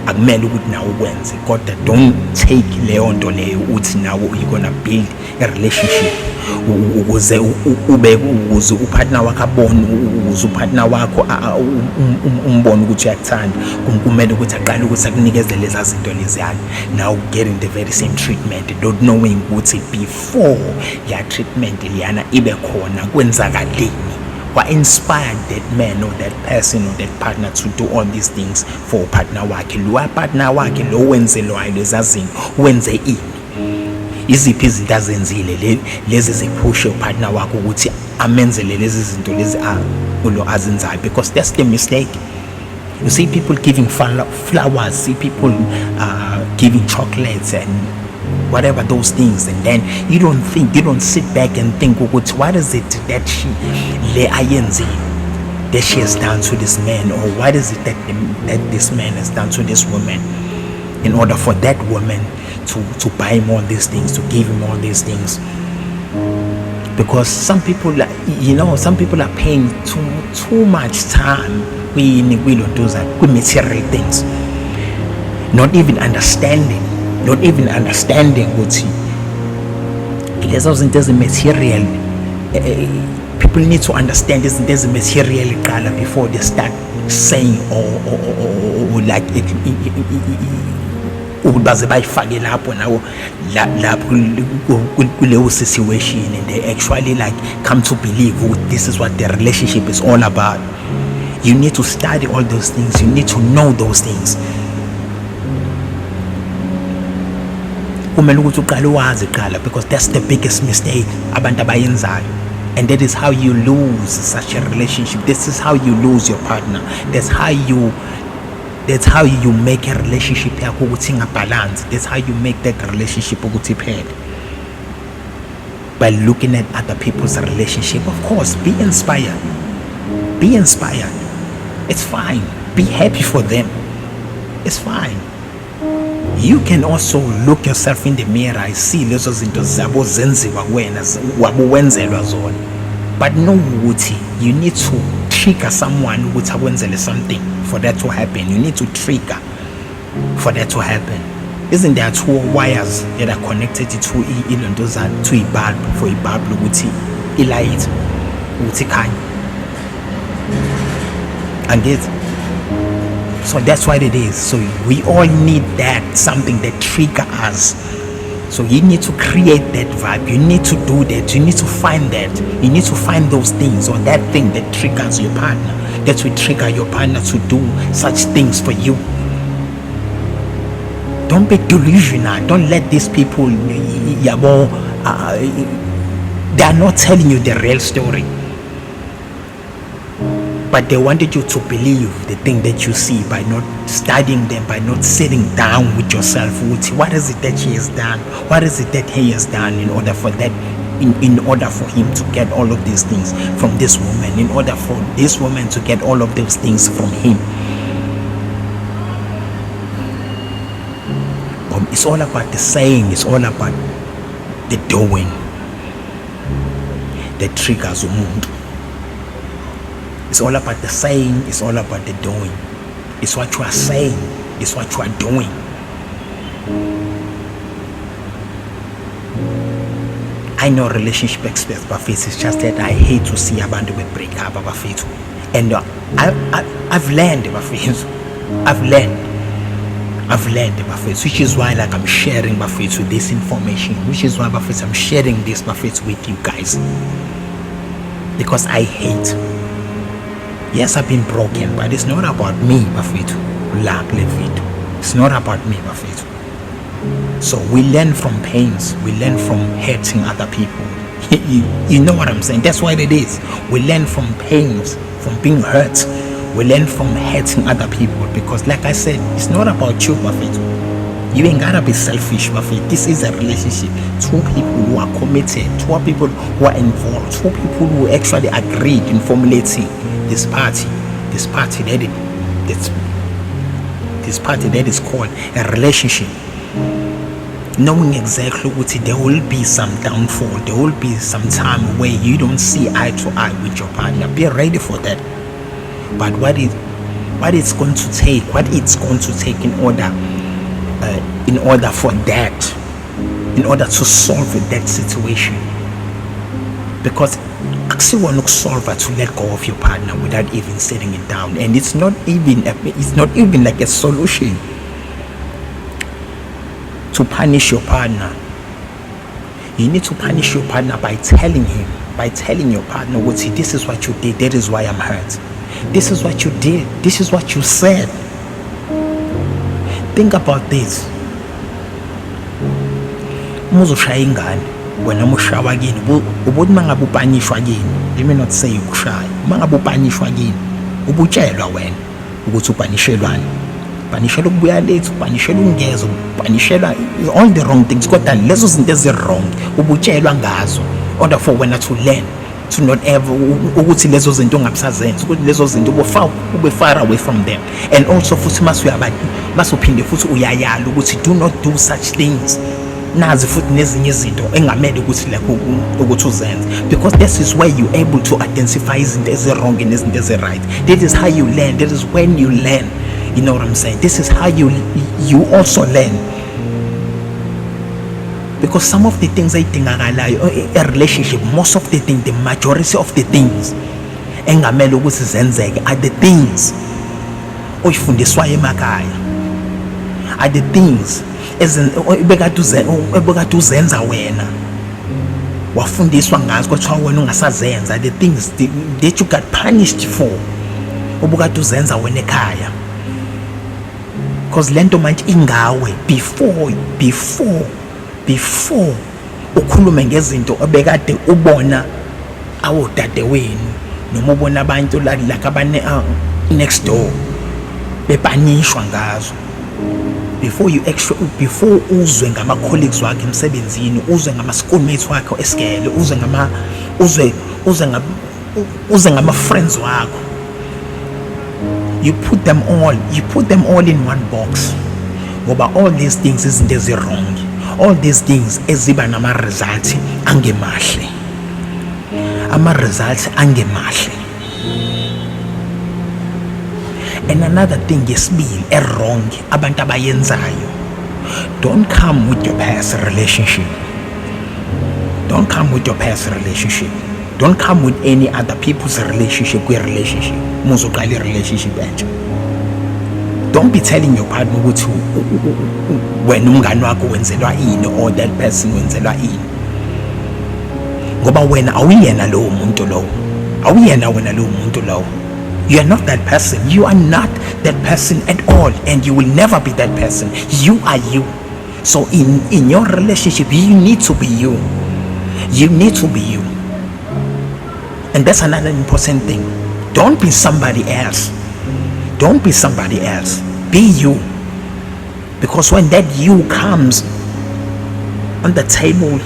akumele ukuthi nawe ukwenze, kodwa don't take leyo nto leyo uthi nawe you're gonna build a relationship ukuze ukuze upartner wakho abone, ukuze upartner wakho umbone ukuthi uyakuthanda, kumele ukuthi aqale ukuthi akunikeze lezi zinto leziyana. Now getting the very same treatment, not knowing ukuthi before ya treatment liyana ibe khona kwenzakaleni, what inspired that man or that person or that partner to do all these things for partner wakhe. Lo partner wakhe lo wenzelwayo lezazinto wenze ini, iziphi izinto azenzile lezi ziphushe upartner wakho ukuthi amenzele lezi zinto lezi ulo azenzayo, because that's the mistake. You see people giving flowers, see people giving chocolates and whatever those things, and then you don't sit back and think, what is it that she has done to this man, or what is it that this man has done to this woman in order for that woman to buy him all these things, to give him all these things. Because some people are paying too much time with those material things, not even understanding ukuthi lezo zinto ezi-material, people need to understand izinto ezi-material qala before they start saying or like baze bayifake lapho nawo lapho kuleyo situation, and they actually like come to believe this is what the relationship is all about. You need to study all those things, you need to know those things. Kumele ukuthi uqale wazi qala, because that's the biggest mistake abantu abayenzayo, and that is how you lose such a relationship. This is how you lose your partner. That's how you make a relationship yakho ukuthi ingabalance. That's how you make that relationship ukuthi iphele, by looking at other people's relationship. Of course, be inspired, it's fine. Be happy for them, it's fine. You can also look yourself in the mirror. I see lezo zinto zabo zenziwa kuwena wabuwenzelwa zona, but know ukuthi you need to trigger someone ukuthi akwenzele something for that to happen. You need to trigger for that to happen. Isn't there two wires that are connected to a bulb, for a bulb ukuthi ilight ukuthi khanye, and it. So that's what it is. So we all need that, something that triggers us. So you need to create that vibe. You need to do that. You need to find that. You need to find those things, or that thing that triggers your partner, that will trigger your partner to do such things for you. Don't be delusional. Don't let these people, they are not telling you the real story, but they wanted you to believe the thing that you see by not studying them, by not sitting down with yourself. What is it that she has done? What is it that he has done in order for that, in order for him to get all of these things from this woman, in order for this woman to get all of those things from him? It's all about the saying. It's all about the doing that triggers umuntu. It's all about the saying, it's all about the doing. It's what you are saying, it's what you are doing. I know relationship experts, but it's just that I hate to see abantu break up, and I've learned, I've learned. I've learned, Buffett, which is why like I'm sharing Buffett with this information, which is why Buffett I'm sharing this Buffett with you guys. Because I hate. Yes, I've been broken, but it's not about me, Buffett. It's not about me, Buffett. So we learn from pains, we learn from hurting other people. You know what I'm saying? That's what it is. We learn from pains, from being hurt. We learn from hurting other people, because like I said, it's not about you, Buffett. You ain't gotta be selfish, Buffett. This is a relationship. Two people who are committed, two people who are involved, two people who actually agreed in formulating this party that is called a relationship. Knowing exactly what there will be some downfall, there will be some time where you don't see eye to eye with your partner. Be ready for that. But what it's going to take in order to solve that situation, because akusiwona ukusolve to let go of your partner without even setting it down, and it's not even like a solution to punish your partner. You need to punish your partner by telling your partner, this is what you did, that is why I'm hurt. This is what you did, this is what you said. Think about this. Muzoshaya ingane, wena mushawa kini, ubuthi mangabe upanishwa kini, let me not say ukushaya. Mangabe upanishwa kini, ubutshelwa wena ukuthi upanishelwani. Upanishelwa ukubuya late, upanishelwa ungeza, upanishelwa all the wrong things. Kodwa lezo zinto ezirong ubutshelwa ngazo, order for wena to learn, to not ever ukuthi lezo zinto ungabisazenza, ukuthi lezo zinto ube far away from them. And also futhi masuphinde futhi uyayala ukuthi do not do such things. Nazi futhi nezinye izinto engamele ukuthi like ukuthi uzenze, because this is where you able to identify izinto ezi-wrong nezinto ezi-right. That is how you learn. That is when you learn. You know what I'm saying? This is how you also learn. Because some of the things I think a relationship, most of the things, the majority of the things engamele ukuthi zenzeke are the things oyifundiswa emakhaya, are the things ebekade uzenza wena, wafundiswa ngazo kodwa wena ungasazenza. The things that you got punished for obukade uzenza wena ekhaya, because lento manje ingawe before ukhulume ngezinto obekade ubona awodade wenu noma ubona abantu like abane next door bepanishwa ngazo. Before uzwe ngama colleagues wakhe emsebenzini, uzwe ngama schoolmates wakhe esikele, uzwe ngama friends wakho, you put them all in one box. Ngoba all these things izinto ezi-wrong, all these things eziba nama-results angemahle, ama-results angemahle. And another thing yesibili e-wrong abantu abayenzayo, don't come with your past relationship. Don't come with your past relationship. Don't come with any other people's relationship kwi-relationship muzoqala i-relationship entsha. Don't be telling your partner ukuthi wena umngane wakho wenzelwa ini or that person wenzelwa ini, ngoba wena awuyena lowo muntu lowo, awuyena wena lowo muntu lowo. You are not that person. You are not that person at all, and you will never be that person. You are you. So in your relationship, you need to be you. You need to be you. And that's another important thing. Don't be somebody else. Don't be somebody else. Be you. Because when that you comes on the table,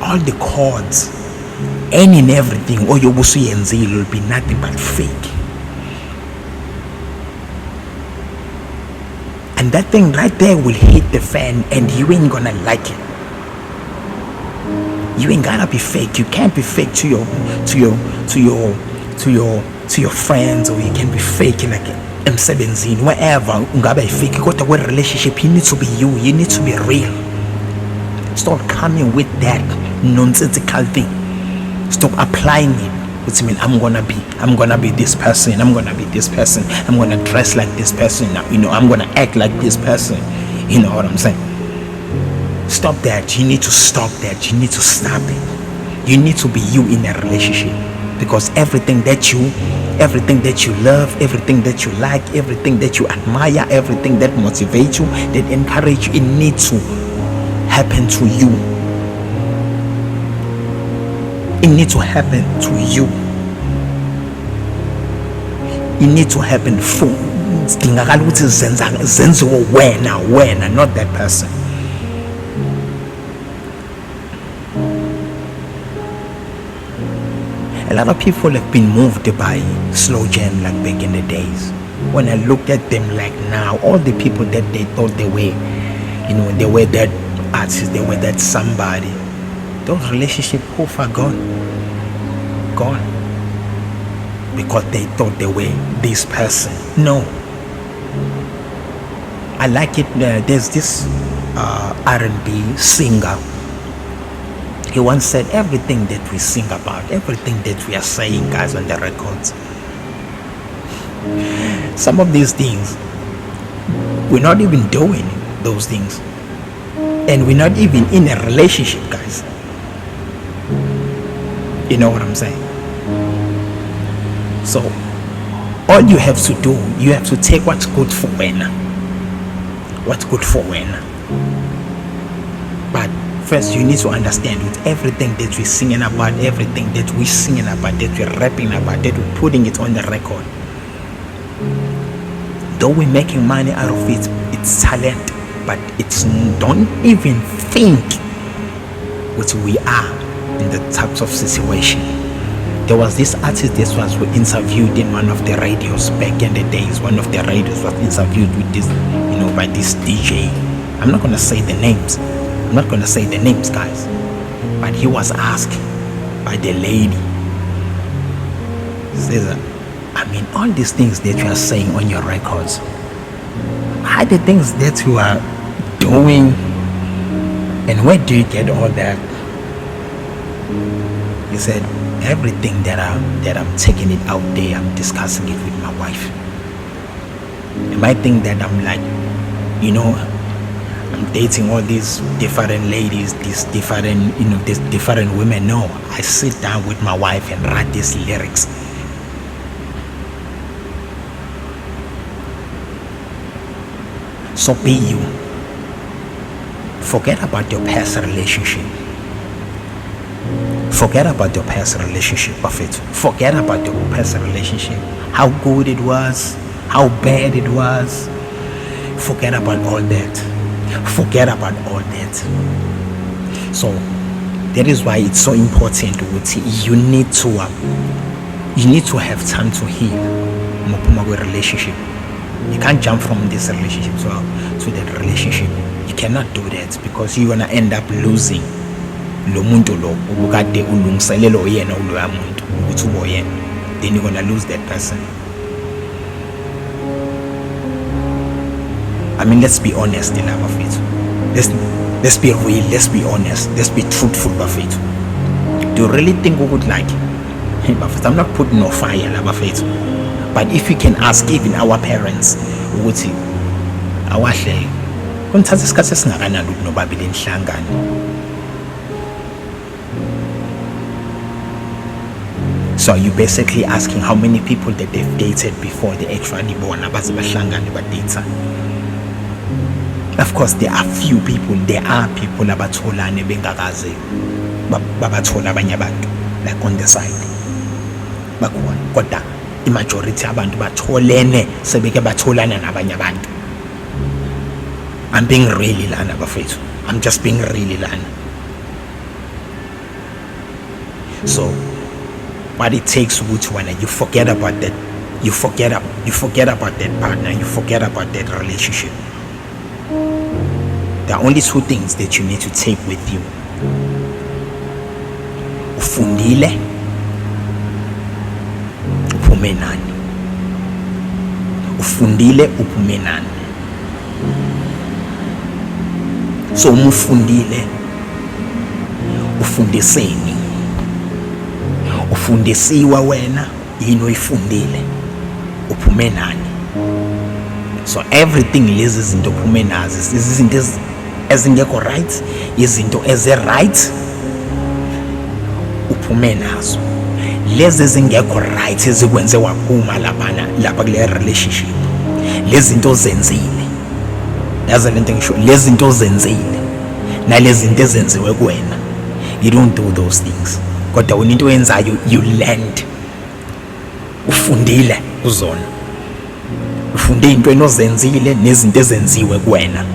all the chords, any and everything oyobusu yenzile will be nothing but fake. And that thing right there will hit the fan, and you ain't gonna like it. You ain't gotta be fake. You can't be fake to your friends, or you can be fake like M17, wherever ungabe fake. Kodwa kwe relationship, you need to be you. You need to be real. Stop coming with that nonsensical thing. Stop applying it. Which means I'm gonna be this person, I'm gonna be this person, I'm gonna dress like this person, I'm gonna act like this person. You know what I'm saying? Stop that. You need to stop that. You need to stop it. You need to be you in a relationship, because everything that you love, everything that you like, everything that you admire, everything that motivates you, that encourage you, it needs to happen to you. It needs to happen to you. It needs to happen for dingakala ukuthi zenziwe wena, not that person. A lot of people have been moved by slow jam like back in the days. When I look at them like now, all the people that they thought they were, they were that artist, they were that somebody. Those relationships are gone. Because they thought they were this person. No. I like it. There's this R&B singer. He once said, everything that we sing about, everything that we are saying, guys, on the records, some of these things, we're not even doing those things. And we're not even in a relationship, guys. You know what I'm saying? So, all you have to do, you have to take what's good for when. What's good for when. But first, you need to understand with everything that we're singing about, everything that we're singing about, that we're rapping about, that we're putting it on the record. Though we're making money out of it, it's talent, but it's don't even think what we are in the types of situation. There was this artist that was interviewed in one of the radios back in the days. One of the radios was interviewed with this, by this DJ. I'm not gonna say the names. Guys. But he was asked by the lady. Says, all these things that you are saying on your records are the things that you are doing, and where do you get all that? He said, everything that I'm taking it out there, I'm discussing it with my wife. You might think that I'm like, I'm dating all these different ladies, these different women. No, I sit down with my wife and write these lyrics. So be you. Forget about your past relationship. Forget about your past relationship, Buffett. Forget about your past relationship. How good it was, how bad it was. Forget about all that. Forget about all that. So that is why it's so important. You need to have time to heal. Relationship. You can't jump from this relationship to that relationship. You cannot do that, because you're gonna end up losing lo muntu lo ubukade ulungiselelo yena uloya muntu ukuthi uboyena. Then you're gonna lose that person. Let's be honest in our faith. Let's be real, let's be honest, let's be truthful, Buffett. Do you really think we would like? Hey, Buffett, I'm not putting no fire, Buffett. But if you can ask even our parents, ukuthi awahle kunthatha isikhathi esingakanani ukuthi nobabili nihlangane. So you basically asking how many people that they've dated before they actually bona baze bahlangane badate. Of course, there are people abatholane bengakaze babathola abanye abantu, like on the side. Bakhona kodwa imajority abantu batholene sebeke batholana nabanye abantu. I'm being really lana bafethu. I'm just being really lana. So what it takes ukuthi when you forget about that, you forget about that partner, you forget about that relationship. There are only two things that you need to take with you. Ufundile, uphume nani. Ufundile, uphume nani. So umufundile, ufundiseni. ufundisiwa wena yini oyifundile, uphume nani. So everything lezi zinto uphume nazo izinto ezingekho right, izinto eze-right uphume nazo. Lezi ezingekho right ezikwenze waphuma lapha kule relationship, lezi zinto zenzile, yazi lento ngisho, lezi zinto zenzile nalezi zinto ezenziwe kuwena, you don't do those things. Kodwa wena into oyenzayo, you learned, ufundile kuzona, ufunde into enozenzile nezinto ezenziwe kuwena.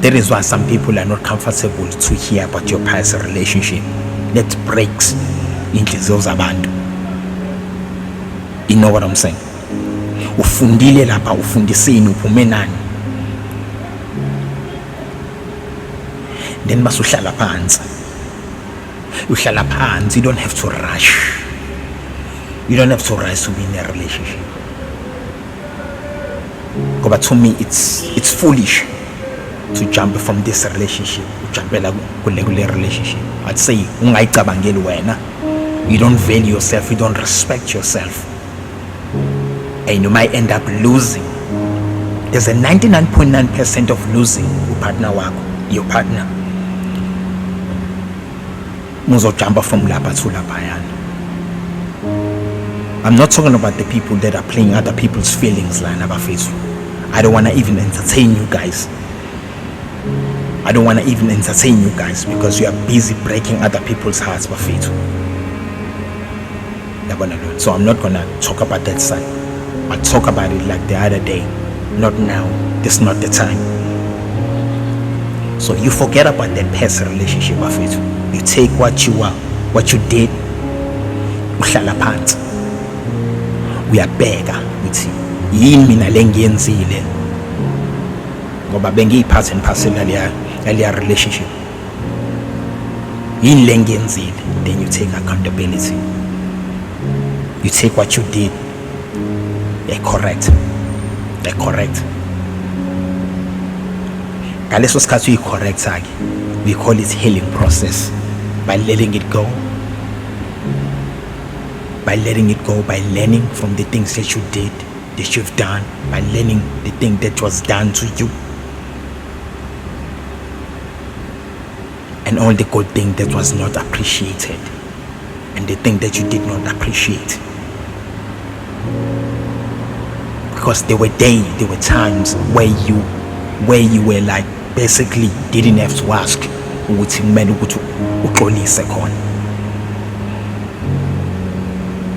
That is why some people are not comfortable to hear about your past relationship. That breaks inhliziyo zabantu. You know what I'm saying? Ufundile lapha, ufundisini, uphume nani. Then basuhlala phansi. Uhlala phansi, you don't have to rush. You don't have to rush to be in a relationship. But to me, it's foolish to jump from this relationship, jump kule relationship. I'd say ungayicabangeli wena. You don't value yourself, you don't respect yourself, and you might end up losing. There's a 99.9% of losing partner wako, your partner. Muzo jump from lapha to laphayana. I'm not talking about the people that are playing other people's feelings like abafethu. I don't want to even entertain you guys. I don't want to even entertain you guys because you are busy breaking other people's hearts, bafethu. So I'm not gonna talk about that side. I'll talk about it like the other day. Not now. This is not the time. So you forget about that past relationship, bafethu. You take what you are, what you did, uhlala phansi, uyabheka uthi yini mina lengiyenzile ngoba bengiyiphathe and yaliya relationship, yini lengiyenzile. Then you take accountability. You take what you did, they're correct. Ngaleso sikhathi uyi-correct ake, we call it healing process. By letting it go, by learning from the things that you did, that you've done, by learning the thing that was done to you, and all the good thing that was not appreciated, and the thing that you did not appreciate. Because there were times where you were like basically didn't have to ask ukuthi kumele ukuthi uxolise khona.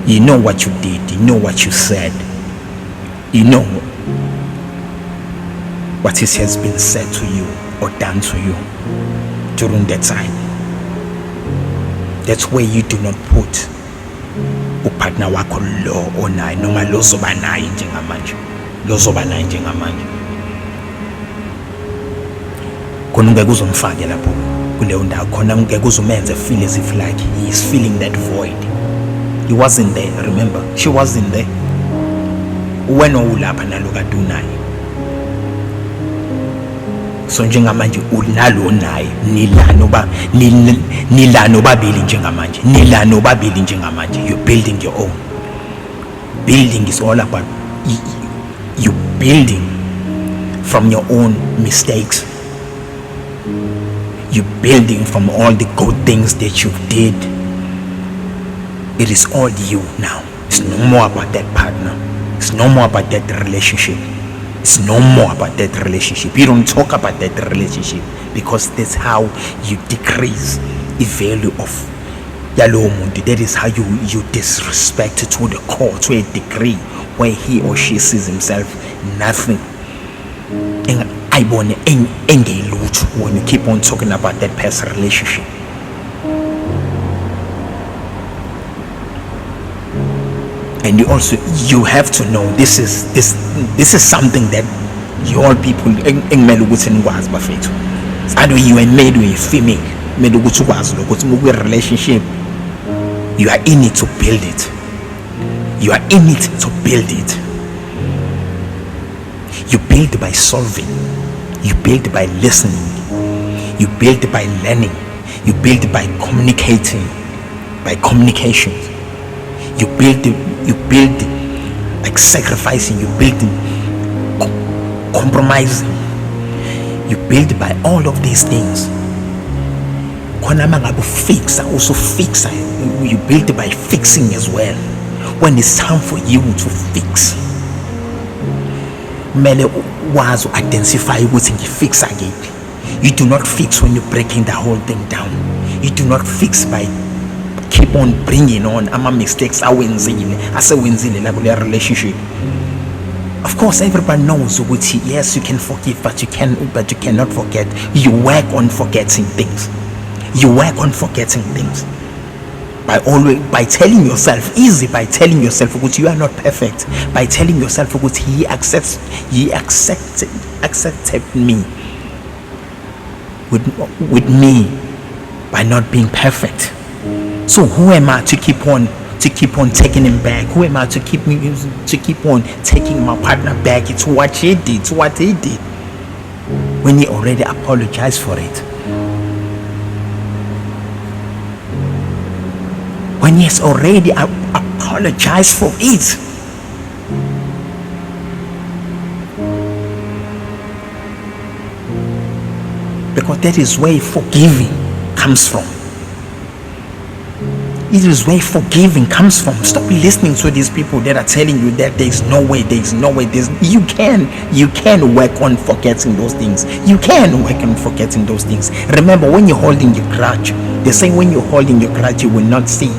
You know what you did, you know what you said, you know what has been said to you or done to you during that time. That's where you do not put upartner wakho lo onayo noma lo zoba naye njengamanje, khona ungeke uzomfake lapho kuleyo ndawo, khona ungeke uzumenze feel as if like he is feeling that void. He wasn't there, remember, she wasn't there. Wena ulapha nalo kade unaye. So njengamanje unalo naye, nilano babili njengamanje, you're building your own. Building is all about you building from your own mistakes. You're building from all the good things that you did. It is all you now. It's no more about that partner. It's no more about that relationship. It's no more about that relationship. You don't talk about that relationship because that's how you decrease the value of yalowo muntu. That is how you disrespect to the core, to a degree where he or she sees himself nothing. Ayibone engelutho when you keep on talking about that past relationship. And you have to know this is something that you all people engimele ukuthi nikwazi bafethu. Ado you and made with female made ukuthi ukwazi ukuthi muku relationship, you are in it to build it. You are in it to build it. You build by solving. You build by listening. You build by learning. You build by communicating. by communication. You build like sacrificing, you build compromising, you build by all of these things. Khona mangabe fixa, also fixa, you build by fixing as well. When it's time for you to fix, mele wazi identify ukuthi ngifixa kephi. You do not fix when you're breaking the whole thing down. You do not fix by keep on bringing on ama-mistakes asewenzile la kule relationship. Of course, everybody knows ukuthi yes, you can forgive, but you cannot forget. You work on forgetting things. You work on forgetting things by telling yourself ukuthi you are not perfect, by telling yourself ukuthi he accepted me with me by not being perfect. So who am I to keep on taking him back? Who am I to keep on taking my partner back? It's what he did. When he already apologized for it. When he has already apologized for it. Because that is where forgiving comes from. It is where forgiving comes from. Stop listening to these people that are telling you that there's no way. You can work on forgetting those things. You can work on forgetting those things. Remember, when you're holding your grudge, they say when you're holding your grudge, you will not see.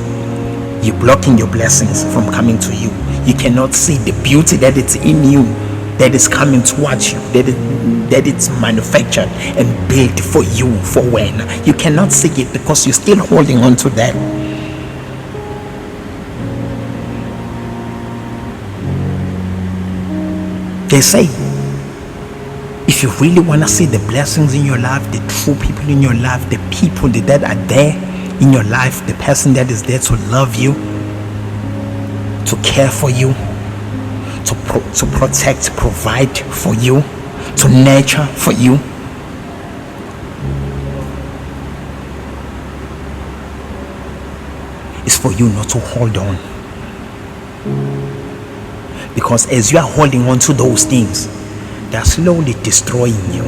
You're blocking your blessings from coming to you. You cannot see the beauty that it's in you, that is coming towards you, that it's manufactured and built for you for when. You cannot see it because you're still holding on to that. They say, if you really want to see the blessings in your life, the true people in your life, the people that are there in your life, the person that is there to love you, to care for you, to protect, provide for you, to nurture for you, it's for you not to hold on. Because as you are holding on to those things, they're slowly destroying you.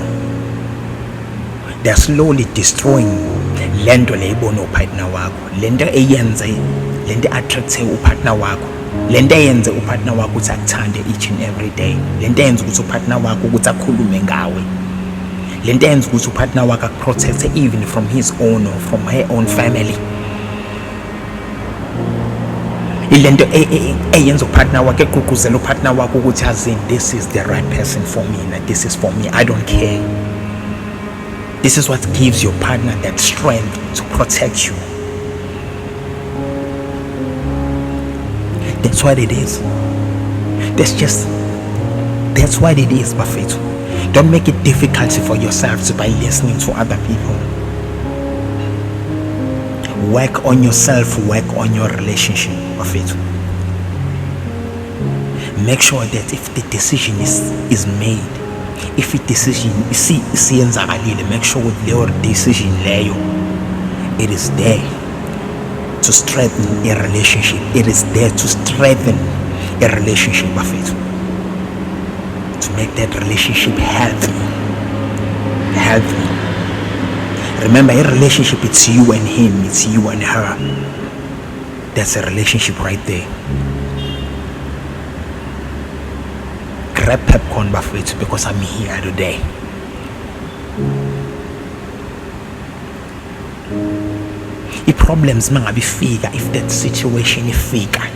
They're slowly destroying lento leyibona upartner wakho, lento eyenze, lento attracte upartner wakho, lento eyenze upartner wakho ukuthi akuthande each and every day, lento eyenze ukuthi upartner wakho ukuthi akhulume ngawe, lento eyenze ukuthi upartner wakho akuprotecte even from his own or from her own family. Ilento eyenza upartner wakho egqugquzela upartner wakho ukuthi azini, this is the right person for me, this is for me, I don't care. This is what gives your partner that strength to protect you. That's what it is. That's what it is, Bafethu. Don't make it difficult for yourself by listening to other people. Work on yourself, work on your relationship, Bafethu. Make sure that if the decision is made, if a decision isiyenzakalile, make sure with your decision leyo, it is there to strengthen a relationship. It is there to strengthen a relationship, Bafethu. To make that relationship healthy. Remember, a relationship, it's you and him, it's you and her. That's a relationship right there. Grab popcorn, Bafethu, because I'm here today. Problems mangabe ifika, if that situation ifika,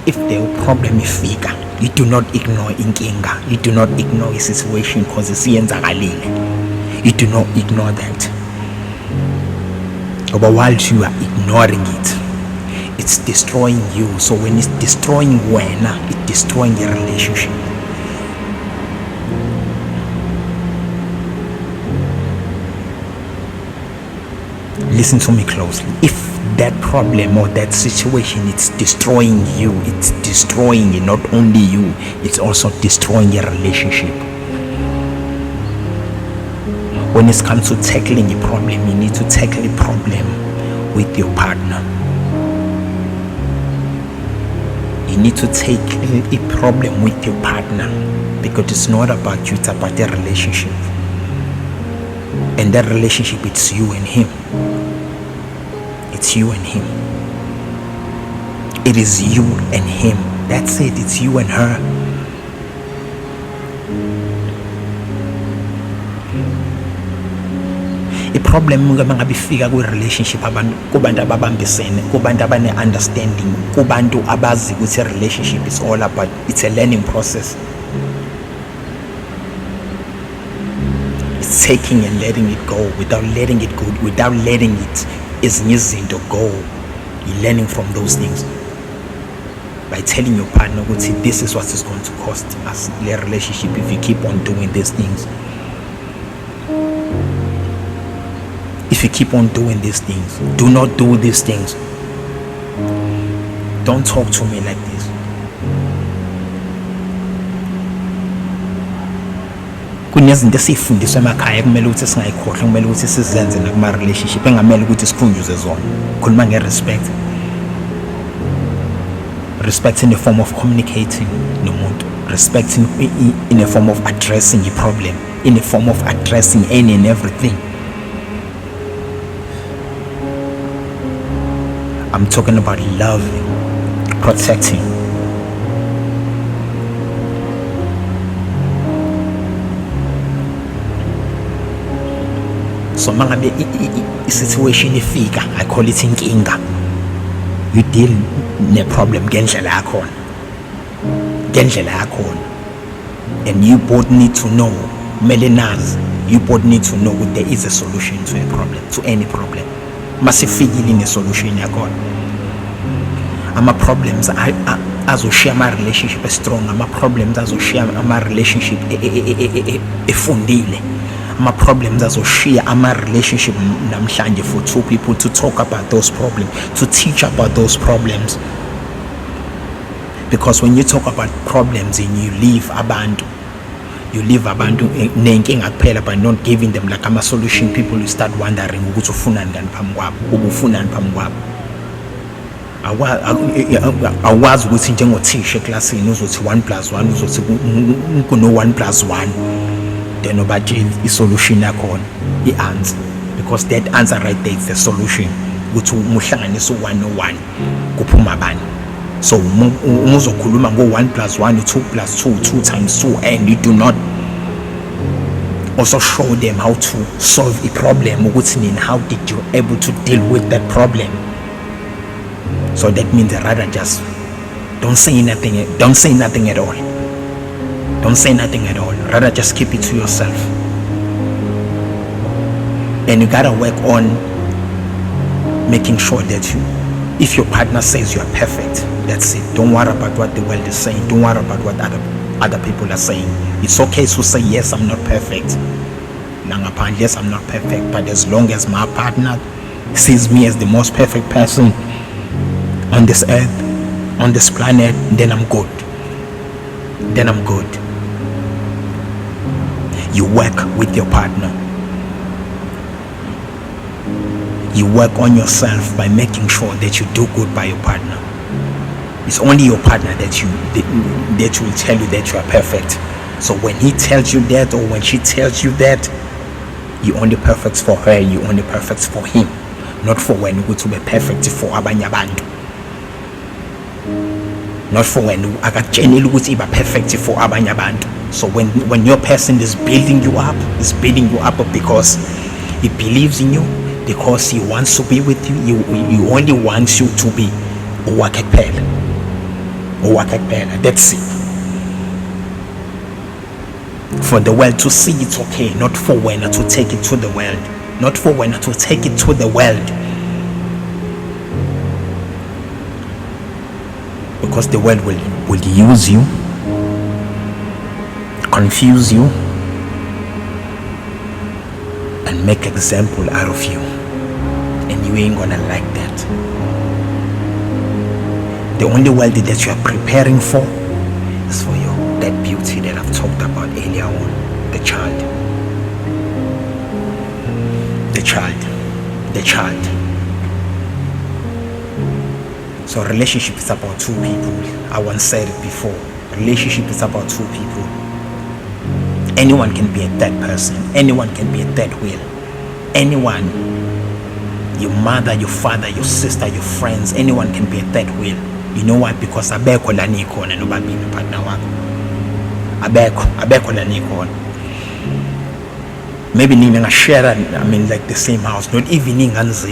if the problem ifika, you do not ignore inkinga, you do not ignore a situation because isiyenzakalile. You do not ignore that. But while you are ignoring it, it's destroying you. So when it's destroying it's destroying your relationship. Listen to me closely. If that problem or that situation, it's destroying you, it's destroying not only you, it's also destroying your relationship. When it comes to tackling a problem, you need to tackle a problem with your partner. You need to take a problem with your partner, because it's not about you, it's about a relationship. And that relationship, it's you and him. It's you and him. It is you and him. That's it. It's you and her. I-problem uma ngabe ifika kwi-relationship kubantu ababambisene, kubantu abane-understanding, kubantu abazi ukuthi a-relationship is all about, it's a learning process. It's taking and letting it go, without letting it ezinye izinto go. You're learning from those things by telling your partner, this is what it's going to cost us, the relationship, if you keep on doing these things. If you keep on doing these things, do not do these things. Don't talk to me like this. Kunezinto esifundiswa emakhaya kumele ukuthi singayikhohlwa, kumele ukuthi sizenze nakuma relationship, engamele ukuthi sikhunjuze zona. Khuluma nge-respect. Respect in the form of communicating nomuntu. Respect in the form of addressing your problem, in the form of addressing any and everything. I'm talking about loving, protecting. So mangabe i-situation ifika, I call it inkinga. You deal ne-problem ngendlela yakhona. And you both need to know, melenazi, you both need to know that there is a solution to a problem, to any problem. Masifikile ine-solution yakhona. Ama-problems azoshare ama-relationship strong, ama-problems azoshare ama-relationship efundile. Ama-problems azoshare ama-relationship namhlanje for two people to talk about those problems, to teach about those problems. Because when you talk about problems and you leave abantu nenkinga kuphela by not giving them like ama-solution, people will start wondering ukuthi ufunani ngani phambi kwabo, ubufunani phambi kwabo. Awazi ukuthi njengothisha eklasini uzothi 1+1 uzothi kuno 1+1, then obatshela i-solution yakhona, i-answer, because that answer right there is the solution, ukuthi umuhlanganisa u-1 no-1 kuphuma bani. So uzokhuluma ngo-1+1, 2+2, 2x2, and you do not also show them how to solve a problem, ukuthi nini, how did you able to deal with that problem. So that means rather just don't say nothing at all. Don't say nothing at all. Rather just keep it to yourself. And you gotta work on making sure that if your partner says you are perfect, that's it. Don't worry about what the world is saying. Don't worry about what other people are saying. It's okay to say, yes, I'm not perfect. Yes, I'm not perfect. But as long as my partner sees me as the most perfect person on this earth, on this planet, then I'm good. You work with your partner. You work on yourself by making sure that you do good by your partner. It's only your partner that will tell you that you are perfect. So when he tells you that, or when she tells you that, you're only perfect for her, you're only perfect for him, not for when you go to be perfect for abanye abantu. Not for when you are perfect for abanye abantu. So when your person is building you up because he believes in you, because he wants to be with you, he only wants you to be uwakekphela. That's it. For the world to see it's okay, not for when to take it to the world. Not for when to take it to the world. Because the world will use you, confuse you, and make example out of you. And you ain't gonna like that. The only world that you are preparing for is for you, that beauty that I've talked about earlier on. The child. So relationship is about two people. I once said it before. Relationship is about two people. Anyone can be a third person. Anyone can be a third wheel. Anyone, your mother, your father, your sister, your friends, anyone can be a third wheel. You know why? Because abekho la nikhona nobabili partner wakho. Abekho la nikhona. Maybe nina share, like the same house. Not even ingane,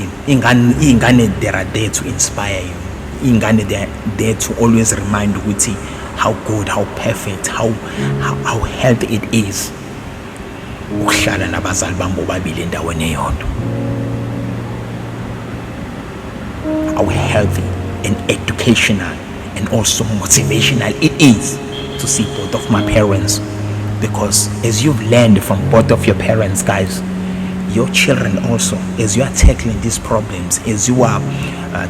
they are there to inspire you. Ingane, they are there to always remind you how good, how perfect, how healthy it is. Ukuhlala nabazali bami bobabili endaweni eyodwa. How healthy and educational and also motivational it is to see both of my parents, because as you've learned from both of your parents, guys, your children also, as you are tackling these problems, as you are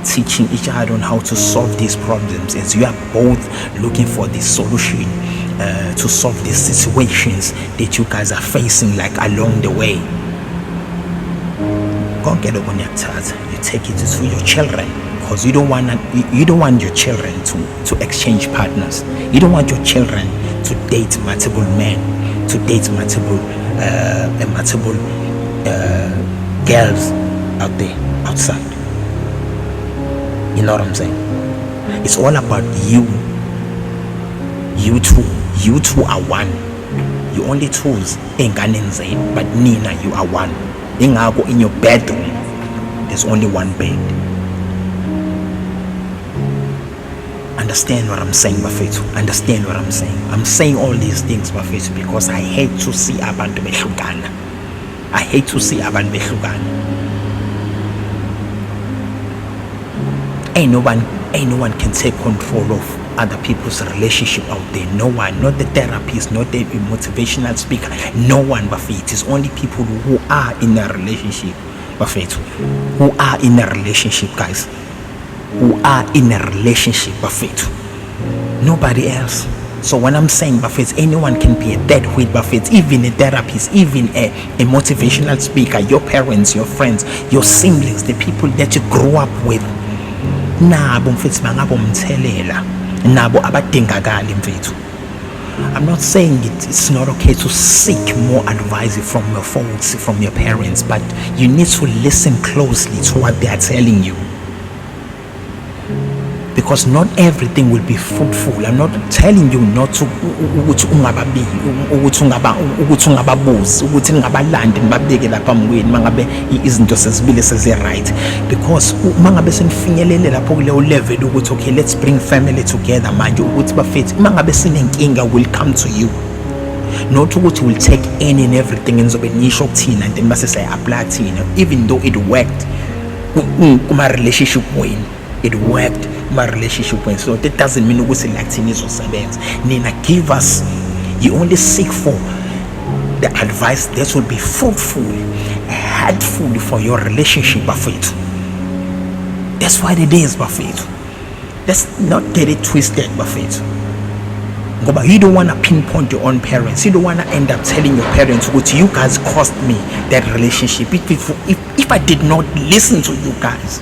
teaching each other on how to solve these problems, as you are both looking for the solution to solve these situations that you guys are facing, like along the way, you take it to your children, because you don't want your children to exchange partners. You don't want your children to date multiple men, to date multiple girls out there, outside. You know what I'm saying? It's all about you. You two are one. You only choose enganenzeni, but Nina, you are one. Ingako, in your bedroom, there's only one bed. Understand what I'm saying, Bafethu? Understand what I'm saying? I'm saying all these things, Bafethu, because I hate to see abantu behlukana. I hate to see abantu behlukana. Ain't no one can take control of other people's relationship out there. No one, not the therapist, not the motivational speaker. No one, Bafethu. It's only people who are in a relationship, Bafethu. Who are in a relationship, guys. Who are in a relationship, Bafethu. Nobody else. So when I'm saying, Bafethu, anyone can be a third wheel, Bafethu. Even a therapist, even a motivational speaker, your parents, your friends, your siblings, the people that you grew up with. Nabo mfethu bangabo mthelela. Nabo abadingakala mfethu. I'm not saying it's not okay to seek more advice from your folks, from your parents, but you need to listen closely to what they are telling you. Because not everything will be fruitful. I'm not telling you not to ukuthi ungababi, ukuthi ungababuzi, ukuthi ningabalandi nibabeke lapha mweni mangabe izinto sezibile sezi-right. Because mangabe senifinyelele lapho kuleyo level ukuthi okay, let's bring family together manje, ukuthi bafethu mangabe sinenkinga will come to you. Not ukuthi will take any and everything enzobe nisho kuthina and then base say-apply thina, even though it worked kuma relationship wenu. It worked my relationship went. So that doesn't mean ukuthi like thina izosebenza. Nina, give us, you only seek for the advice that will be fruitful, helpful for your relationship, Bafethu. That's what it is, Bafethu. Let's not get it twisted, Bafethu. You don't want to pinpoint your own parents. You don't want to end up telling your parents what you guys cost me that relationship. If I did not listen to you guys,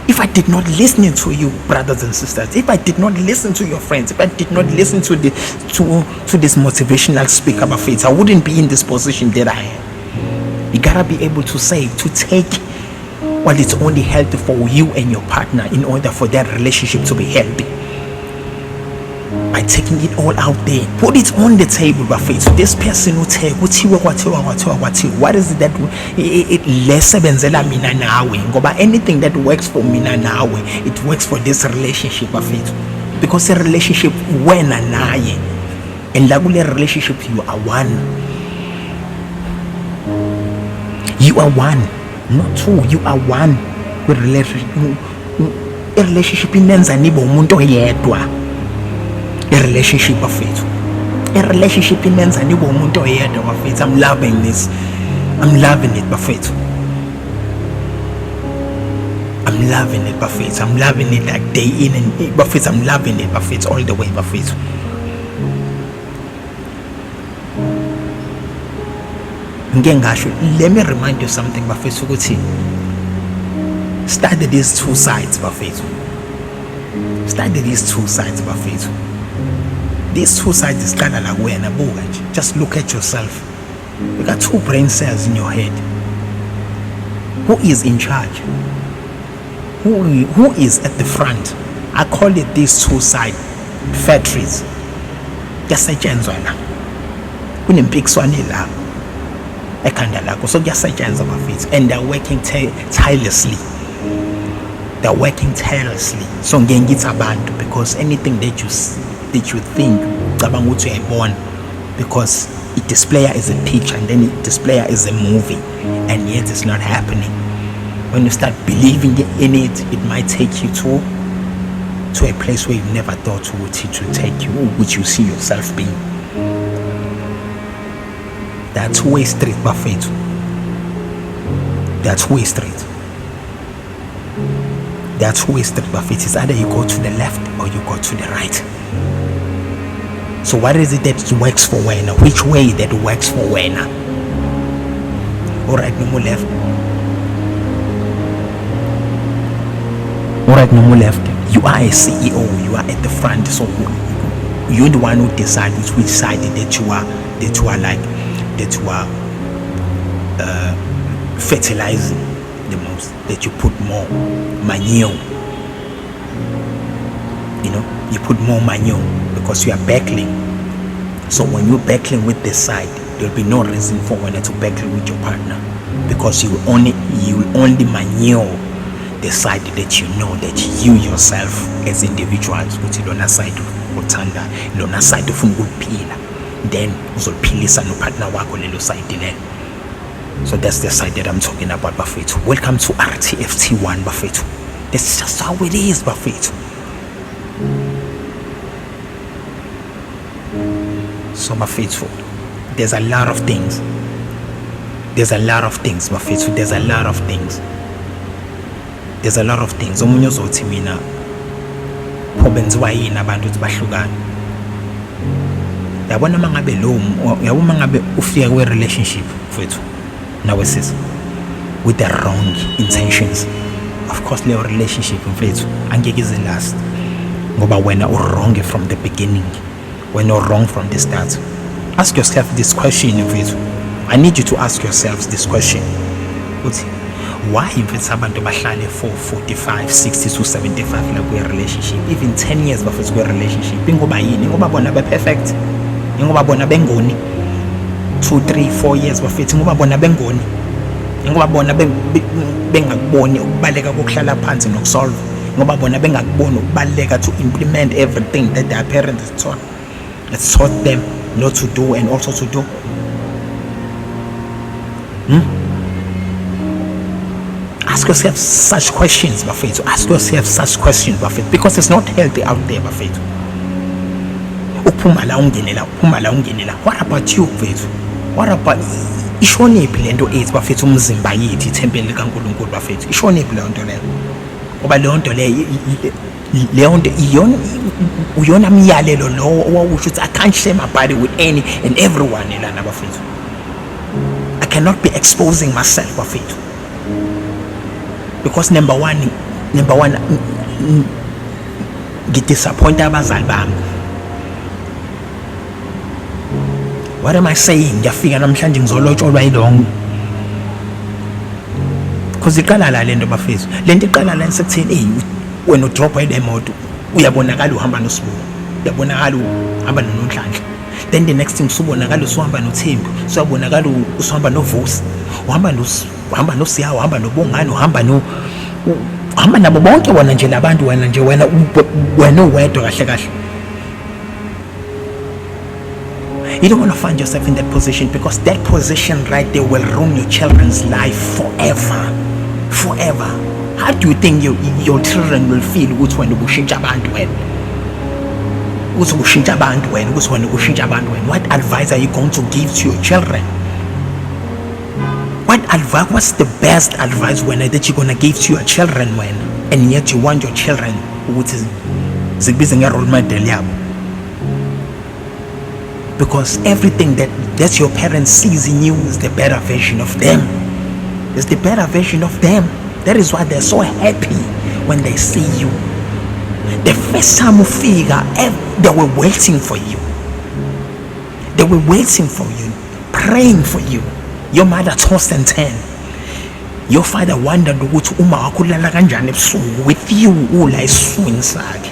if I did not listen to you, brothers and sisters, if I did not listen to your friends, if I did not listen to this motivational speaker, Bafethu, I wouldn't be in this position that I am. You gotta be able to say, to take what is only healthy for you and your partner in order for that relationship to be healthy. By taking it all out there, put it on the table, Bafethu. This person will tell what is it that it lesebenzela mina nawe, ngoba anything that works for mina nawe, it works for this relationship, Bafethu. Because a relationship wena naye, and la kule relationship you are one. You are one, not two. You are one. With relationship inenza nibe umuntu oyedwa. A relationship, Bafethu. A relationship inenza nibe umuntu oyedwa, Bafethu. I'm loving this. I'm loving it, Bafethu. I'm loving it, Bafethu. I'm loving it like day in and Bafethu. I'm loving it, Bafethu, all the way, Bafethu. Let me remind you something, Bafethu. Study these two sides, Bafethu. Study these two sides bafethu. These two sides ziqala la kuwena. Buka nje, just look at yourself. You got two brain cells in your head. Who is in charge? Who is at the front? I call it these two side factories. Kuyasetshenzwa la, kunempikiswano la ekhanda lakho, so kuyasetshenzwa bafethu, and they're working tirelessly. They're working tirelessly. So ngeke ngithi abantu, because anything that you think cabanga ukuthi uyayibona, because a displayer is a picture and then a displayer is a movie, and yet it's not happening. When you start believing in it, it might take you to a place where you never thought it would take you, which you see yourself being. That's two-way street bafethu. That's two-way street. That's two-way street bafethu. It's either you go to the left or you go to the right. So what is it that works for wena? Which way that works for wena? Alright, no more left. Alright, no more left. You are a CEO, you are at the front, so you're the one who decides which side that you are fertilizing the most, that you put more manure. You know, you put more manure because you are battling. So when you're battling with this side, there'll be no reason for one to battle with your partner, because you will only manure the side that you know that you yourself as individuals ukuthi lona side uthanda, lona side ufuna ukuphila, then uzoliphilisa no partner wakho lelo side lelo. So that's the side that I'm talking about bafethu. Welcome to RTFT1 bafethu. That's just how it is bafethu. So bafethu, there's a lot of things bafethu. There's a lot of things. Omunye uzothi mina pho benziwa yini abantu ukuthi bahlukane. Yabona mangabe yabona mangabe ufika kwe relationship mfethu nawe sis with the wrong intentions, of course leyo relationship mfethu angeke ize last, ngoba wena wrong from the beginning, when you're wrong from the start. Ask yourself this question mfethu. I need you to ask yourselves this question. Why mfethu abantu bahlale for 45, 60 to 75 la kwe relationship, even 10 years bafethu kwe relationship? Ngoba yini? Ngoba bona be perfect, ngoba bona bengoni 2, 3, 4 years bafethu, ngoba bona bengoni, ngoba bona bengakuboni ukubaleka kokuhlala phansi nokusolve, ngoba bona bengakuboni ukubaleka to implement everything that their parents taught them not to do and also to do. Ask yourself such questions bafethu. Ask yourself such questions bafethu, because it's not healthy out there bafethu. Uphuma la ungenela. What about you bafethu? What about ishoniphi lento ethi bafethu umzimba yithi ithempeli likaNkulunkulu bafethu? Ishoniphi le nto leyo? Ngoba le nto leyo uyona myalelo lo owawusho ukuthi I can't share my body with any and everyone elana bafethu. I cannot be exposing myself bafethu, because number one ngidisappoint abazali bami. What am I saying? Ngiyafika namhlanje ngizolotsholwa yilongo, because iqala la lento bafethu. Lento iqala la sekutheni wena udropha ile moto, uyabonakala uhamba noSibuko, uyabonakala uhamba noNhlanhla, then the next thing usubonakala usuhamba noThembi, usubonakala usuhamba noVusi, uhamba noSiyawo, uhamba noBongani, uhamba nabo bonke wena nje labantu, wena uwedwa kahle kahle. You don't want to find yourself in that position, because that position right there will ruin your children's life forever. How do you think your children will feel when ushintsha abantu wena? What advice are you going to give to your children? What's the best advice that you're going to give to your children when, and yet you want your children which is zikbiza role model yabo? Because everything that your parents sees in you is the better version of them. It's the better version of them. That is why they're so happy when they see you. The first time ufika, they were waiting for you. They were waiting for you, praying for you. Your mother tossed and turned. Your father wondered ukuthi uma wakho ulala kanjani ebusuku with you ula esifuni sakhe.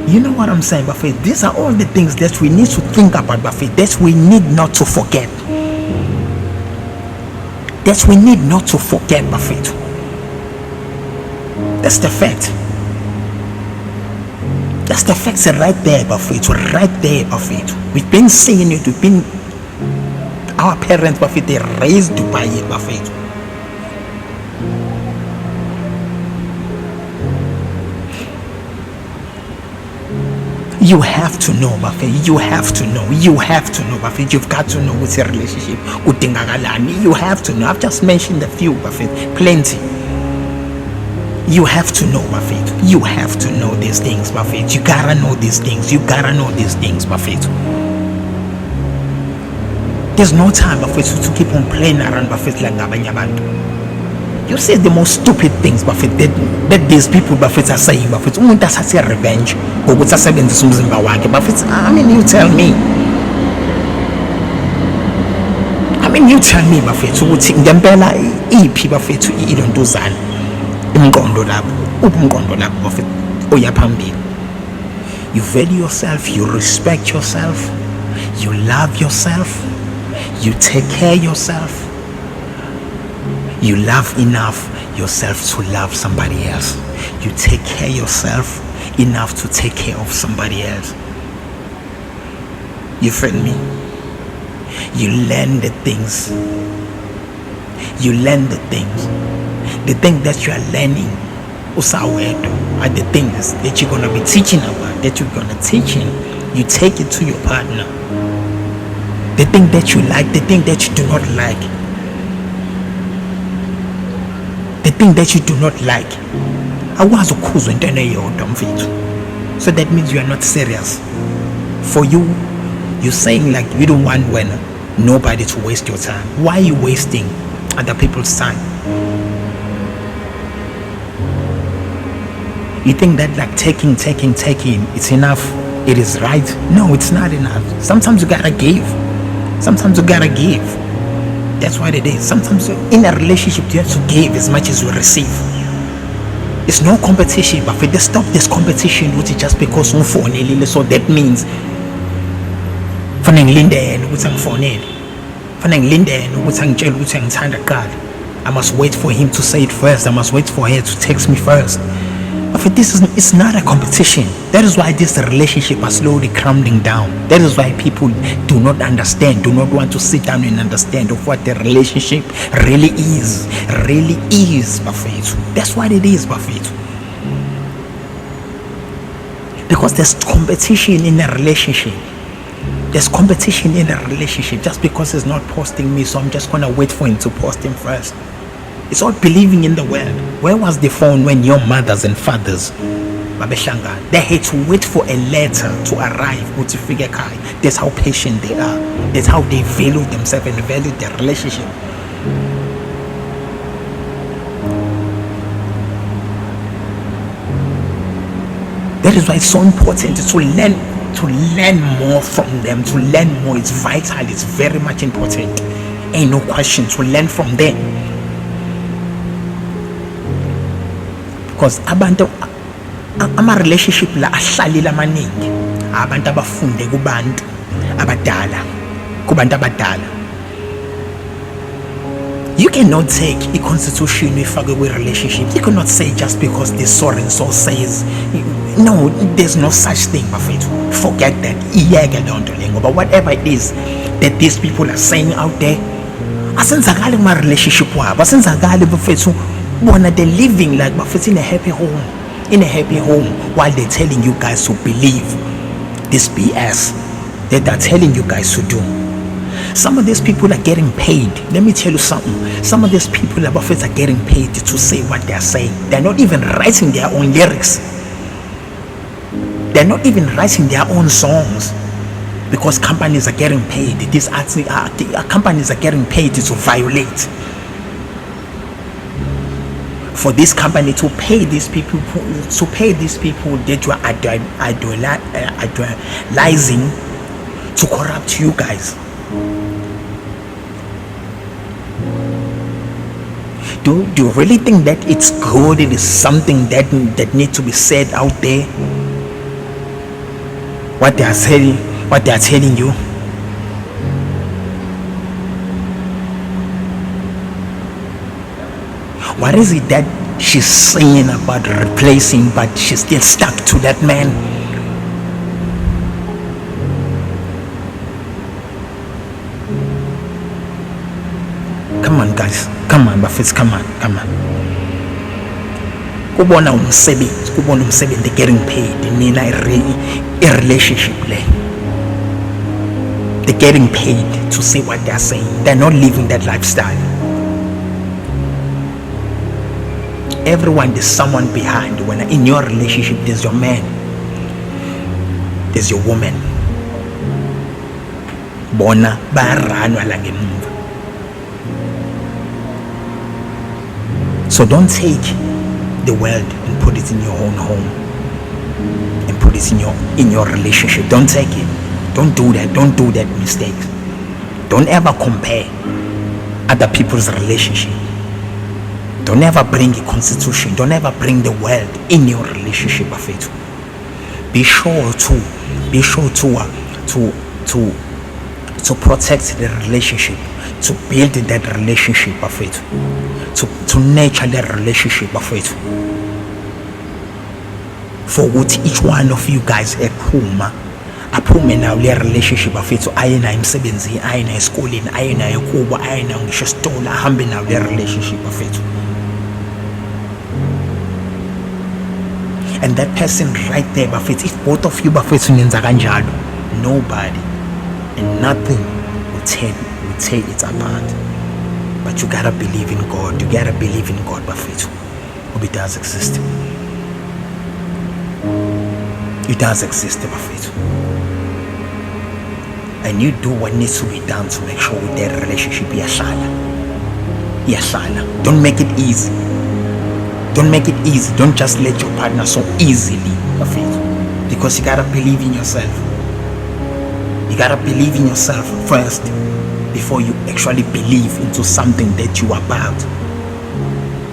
You know what I'm saying, Buffett? These are all the things that we need to think about, Buffett, that we need not to forget. That we need not to forget, Buffett. That's the fact. That's the facts right there, Buffett. Right there, Buffett. We've been saying it. We've been, our parents, Buffett, they raised by it, Buffett. You have to know, Buffett. You have to know. You have to know, Buffett. You've got to know what's your relationship. You have to know. I've just mentioned a few, Buffett. Plenty. You have to know, Buffett. You have to know these things, Buffett. You gotta know these things. You gotta know these things, Buffett. There's no time, Buffett, to keep on playing around, Buffett, like ngabanye abantu. You say the most stupid things, Buffett, that these people, Buffett, are saying, Buffett. Umuntu asathe revenge ngokuthi asebenzise umzimba wakhe, Buffett. I mean, you tell me. You tell me, Buffett, ukuthi ngempela iphi, Buffett, ilontuzana umqondo lapho, Buffett, oya phambili. You value yourself, you respect yourself, you love yourself, you take care of yourself. You love enough yourself to love somebody else. You take care of yourself enough to take care of somebody else. You feel me? You learn the things. You learn the things. The thing that you are learning are the things that you're going to be teaching about, that you're going to teach him. You take it to your partner. The thing that you like, the thing that you do not like. The thing that you do not like. So that means you are not serious. For you, you're saying like you don't want nobody to waste your time. Why are you wasting other people's time? You think that like taking, it's enough? It is right? No, it's not enough. Sometimes you gotta give. Sometimes you gotta give. That's what it is. Sometimes in a relationship you have to give as much as you receive. It's no competition, but if they stop this competition, which is just because so that means I must wait for him to say it first. I must wait for her to text me first. But it's not a competition. That is why this relationship is slowly crumbling down. That is why people do not understand, do not want to sit down and understand of what the relationship really is. Buffet. That's what it is, Buffet. Because there's competition in a relationship. There's competition in a relationship. Just because he's not posting me, so I'm just gonna wait for him to post him first. It's all believing in the world. Where was the phone when your mothers and fathers, they had to wait for a letter to arrive? That's how patient they are. That's how they value themselves and value their relationship. That is why it's so important to learn more from them. To learn more, it's vital. It's very much important. Ain't no question, to learn from them. Because abantu ama-relationship la ahlalile amaningi abantu abafunde kubantu abadala. You cannot take a constitution with a relationship. You cannot say just because this so and so says. No, there's no such thing, Buffett. Forget that. But whatever it is that these people are saying out there, asenzakali ma relationship wabo, asenzakali Buffett. They're living like Buffett in a happy home, while they're telling you guys to believe this BS that they're telling you guys to do. Some of these people are getting paid. Let me tell you something. Some of these people at Buffett are getting paid to say what they're saying. They're not even writing their own lyrics. They're not even writing their own songs, because companies are getting paid. These companies are getting paid to violate. for this company to pay these people that you are idolizing to corrupt you guys. Do you really think that it's good? It is something that needs to be said out there? What they are telling you. What is it that she's saying about replacing, but she's still stuck to that man? Come on guys, come on Buffets, come on. Kubona umsebenzi, they're getting paid. Nina a relationship le. They're getting paid to say what they're saying. They're not living that lifestyle. Everyone, there's someone behind. When in your relationship, there's your man, there's your woman. Bona baranwa langemuva. So don't take the world and put it in your own home and put it in your relationship. Don't take it. Don't do that. Don't do that mistake. Don't ever compare other people's relationship. Don't ever bring a constitution. Don't ever bring the world in your relationship, Bafethu. Be sure to protect the relationship, to build that relationship, Bafethu. To nurture that relationship, Bafethu. For what each one of you guys aphume nawo le relationship bafethu, aye nayo emsebenzini, aye nayo esikoleni, aye nayo kubo, aye nayo ngisho esitolo, ahambe nawo le relationship bafethu. And that person right there bafethu, if both of you bafethu nenza kanjalo, nobody and nothing will tear it apart. But you gotta believe in God. You gotta believe in God bafethu. It does exist. It does exist bafethu. And you do what needs to be done to make sure that relationship iyashala. Don't make it easy. Don't make it easy. Don't just let your partner so easily bafethu. Because you gotta believe in yourself. You gotta believe in yourself first before you actually believe into something that you are about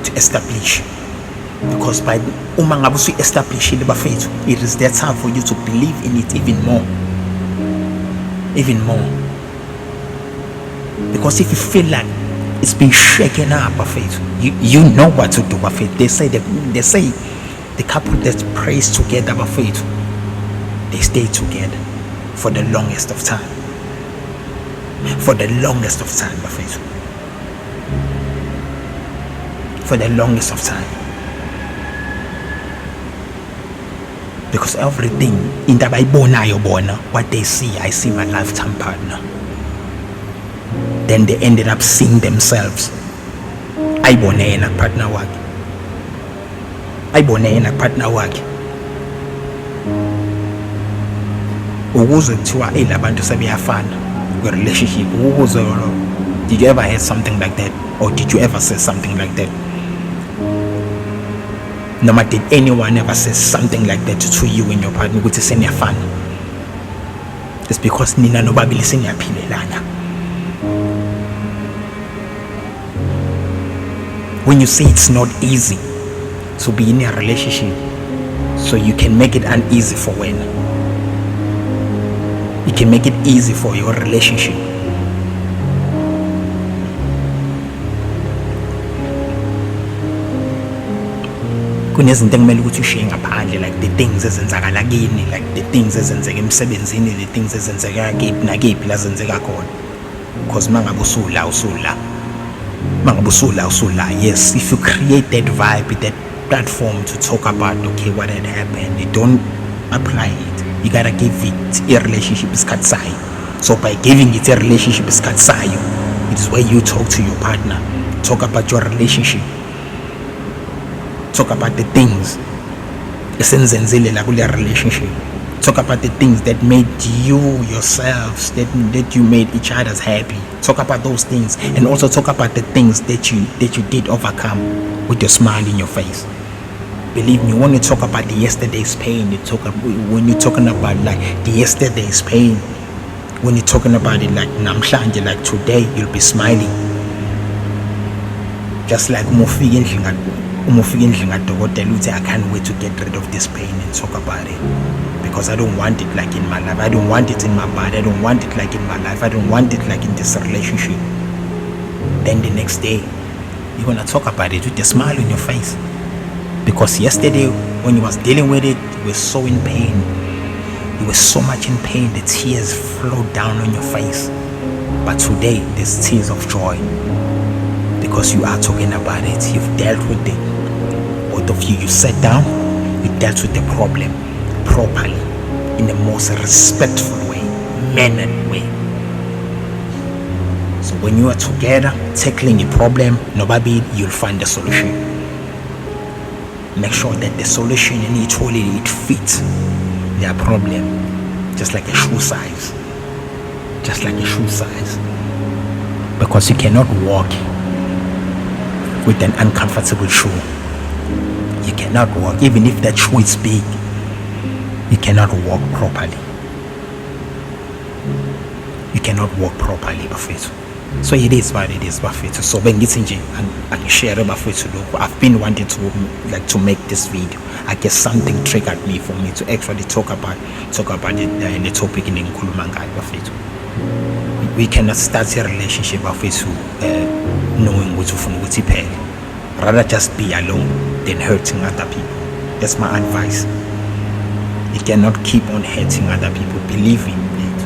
to establish. Because by uma ngabe usu-establishile bafethu, it is that time for you to believe in it even more. Because if you feel like it's been shaken up bafethu, you know what to do bafethu. They say the couple that prays together bafethu, they stay together for the longest of time. For the longest of time bafethu. For the longest of time. Because everything in the Bible, what they see, I see my lifetime partner. Then they ended up seeing themselves. I bone na partner wake. Ukuze kuthiwa labantu sebeyafana relationship. Did you ever hear something like that? Or did you ever say something like that? No matter did anyone ever say something like that to you and your partner, which is any fun. It's because Nina no babili lana. When you say it's not easy to be in a relationship, so you can make it uneasy for when. You can make it easy for your relationship. Kunezinto ekumele ukuthi ushiye ngaphandle, like the things ezenzakala kini, like the things ezenzeka emsebenzini, the things ezenzeka kephi nakephi la zenzeka khona. Because mangabe usula, yes, if you create that vibe, that platform to talk about okay what had happened, you don't apply it. You gotta give it a relationship isikhathi sayo. So by giving it a relationship isikhathi sayo, it is where you talk to your partner, talk about your relationship, talk about the things esenzenzile la kule relationship, talk about the things that made you yourselves, that you made each other's happy. Talk about those things, and also talk about the things that you did overcome. with your smile in your face. Believe me, when you talk about the yesterday's pain, when you're talking about like the yesterday's pain, when you're talking about it like namhlanje, like today, you'll be smiling. Just like umufika endlini kadokotela uthi, I can't wait to get rid of this pain and talk about it, because I don't want it like in my life. I don't want it in my body. I don't want it like in my life. I don't want it like in this relationship. Then the next day, you're gonna talk about it with a smile on your face, because yesterday when you was dealing with it, you were so in pain. You were so much in pain, the tears flowed down on your face. But today, there's tears of joy, because you are talking about it. You've dealt with it. Both of you sat down, you dealt with the problem properly, in the most respectful way, mannered way. So when you are together, tackling a problem, nobody, you'll find a solution. Make sure that the solution in each holiday, it fits their problem, just like a shoe size. Just like a shoe size. Because you cannot walk with an uncomfortable shoe. You cannot walk, even if that shoe is big. You cannot walk properly. You cannot walk properly, bafethu. So it is what it is, bafethu. So bengithi nje angishare bafethu lokho. I've been wanting to make this video. I guess something triggered me for me to actually talk about it, the topic in engikhuluma ngayo, bafethu. We cannot start a relationship bafethu knowing ukuthi ufuna ukuthi iphele. Rather just be alone than hurting other people. That's my advice. You cannot keep on hurting other people. Believe in it.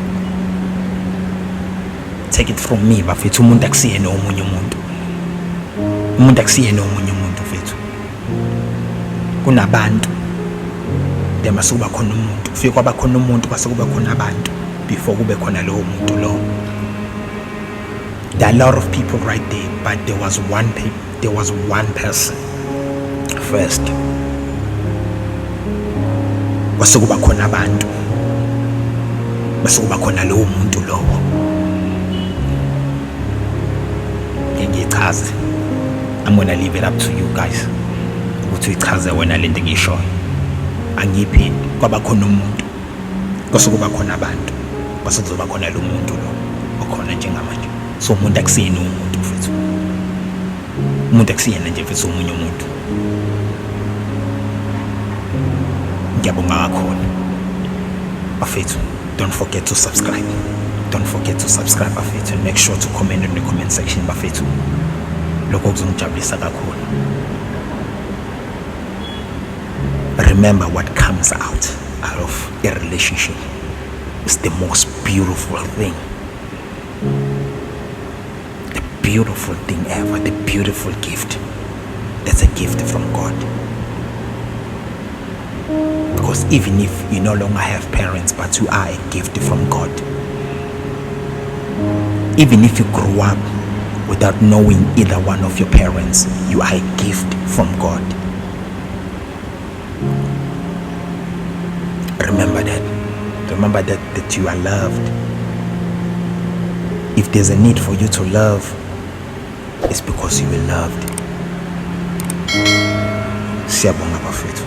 Take it from me, bafethu. Umuntu akusiye nomunye umuntu. Umuntu akusiye nomunye umuntu, bafethu. Kunabantu. There must kuba khona umuntu. Kufike kwaba khona umuntu kwase kuba khona abantu before kube khona lowo muntu lowo. There are a lot of people right there, but there was one person first. Kwase kuba khona abantu. Base kuba khona lowo muntu lowo. Ngichaze. I'm gonna leave it up to you guys. Ukuthi uyichaze wena lento ngishoyo. Angiphindi kwaba khona umuntu. Kwase kuba khona abantu. Kwase kuzoba khona lo muntu lo okhona njengamanje. So umuntu akusiyena umuntu mfethu. Umuntu akusiyena nje mfethu umunye umuntu. Ngiyabonga kakhulu. Bafethu, don't forget to subscribe. Don't forget to subscribe, bafethu, and make sure to comment in the comment section, bafethu. Lokho kuzongijabulisa kakhulu. Remember, what comes out of a relationship is the most beautiful thing. The beautiful thing ever, the beautiful gift. That's a gift from God. Because even if you no longer have parents, but you are a gift from God. Even if you grew up without knowing either one of your parents, you are a gift from God. Remember that. Remember that you are loved. If there's a need for you to love, it's because you were loved. Siyabonga bafethu.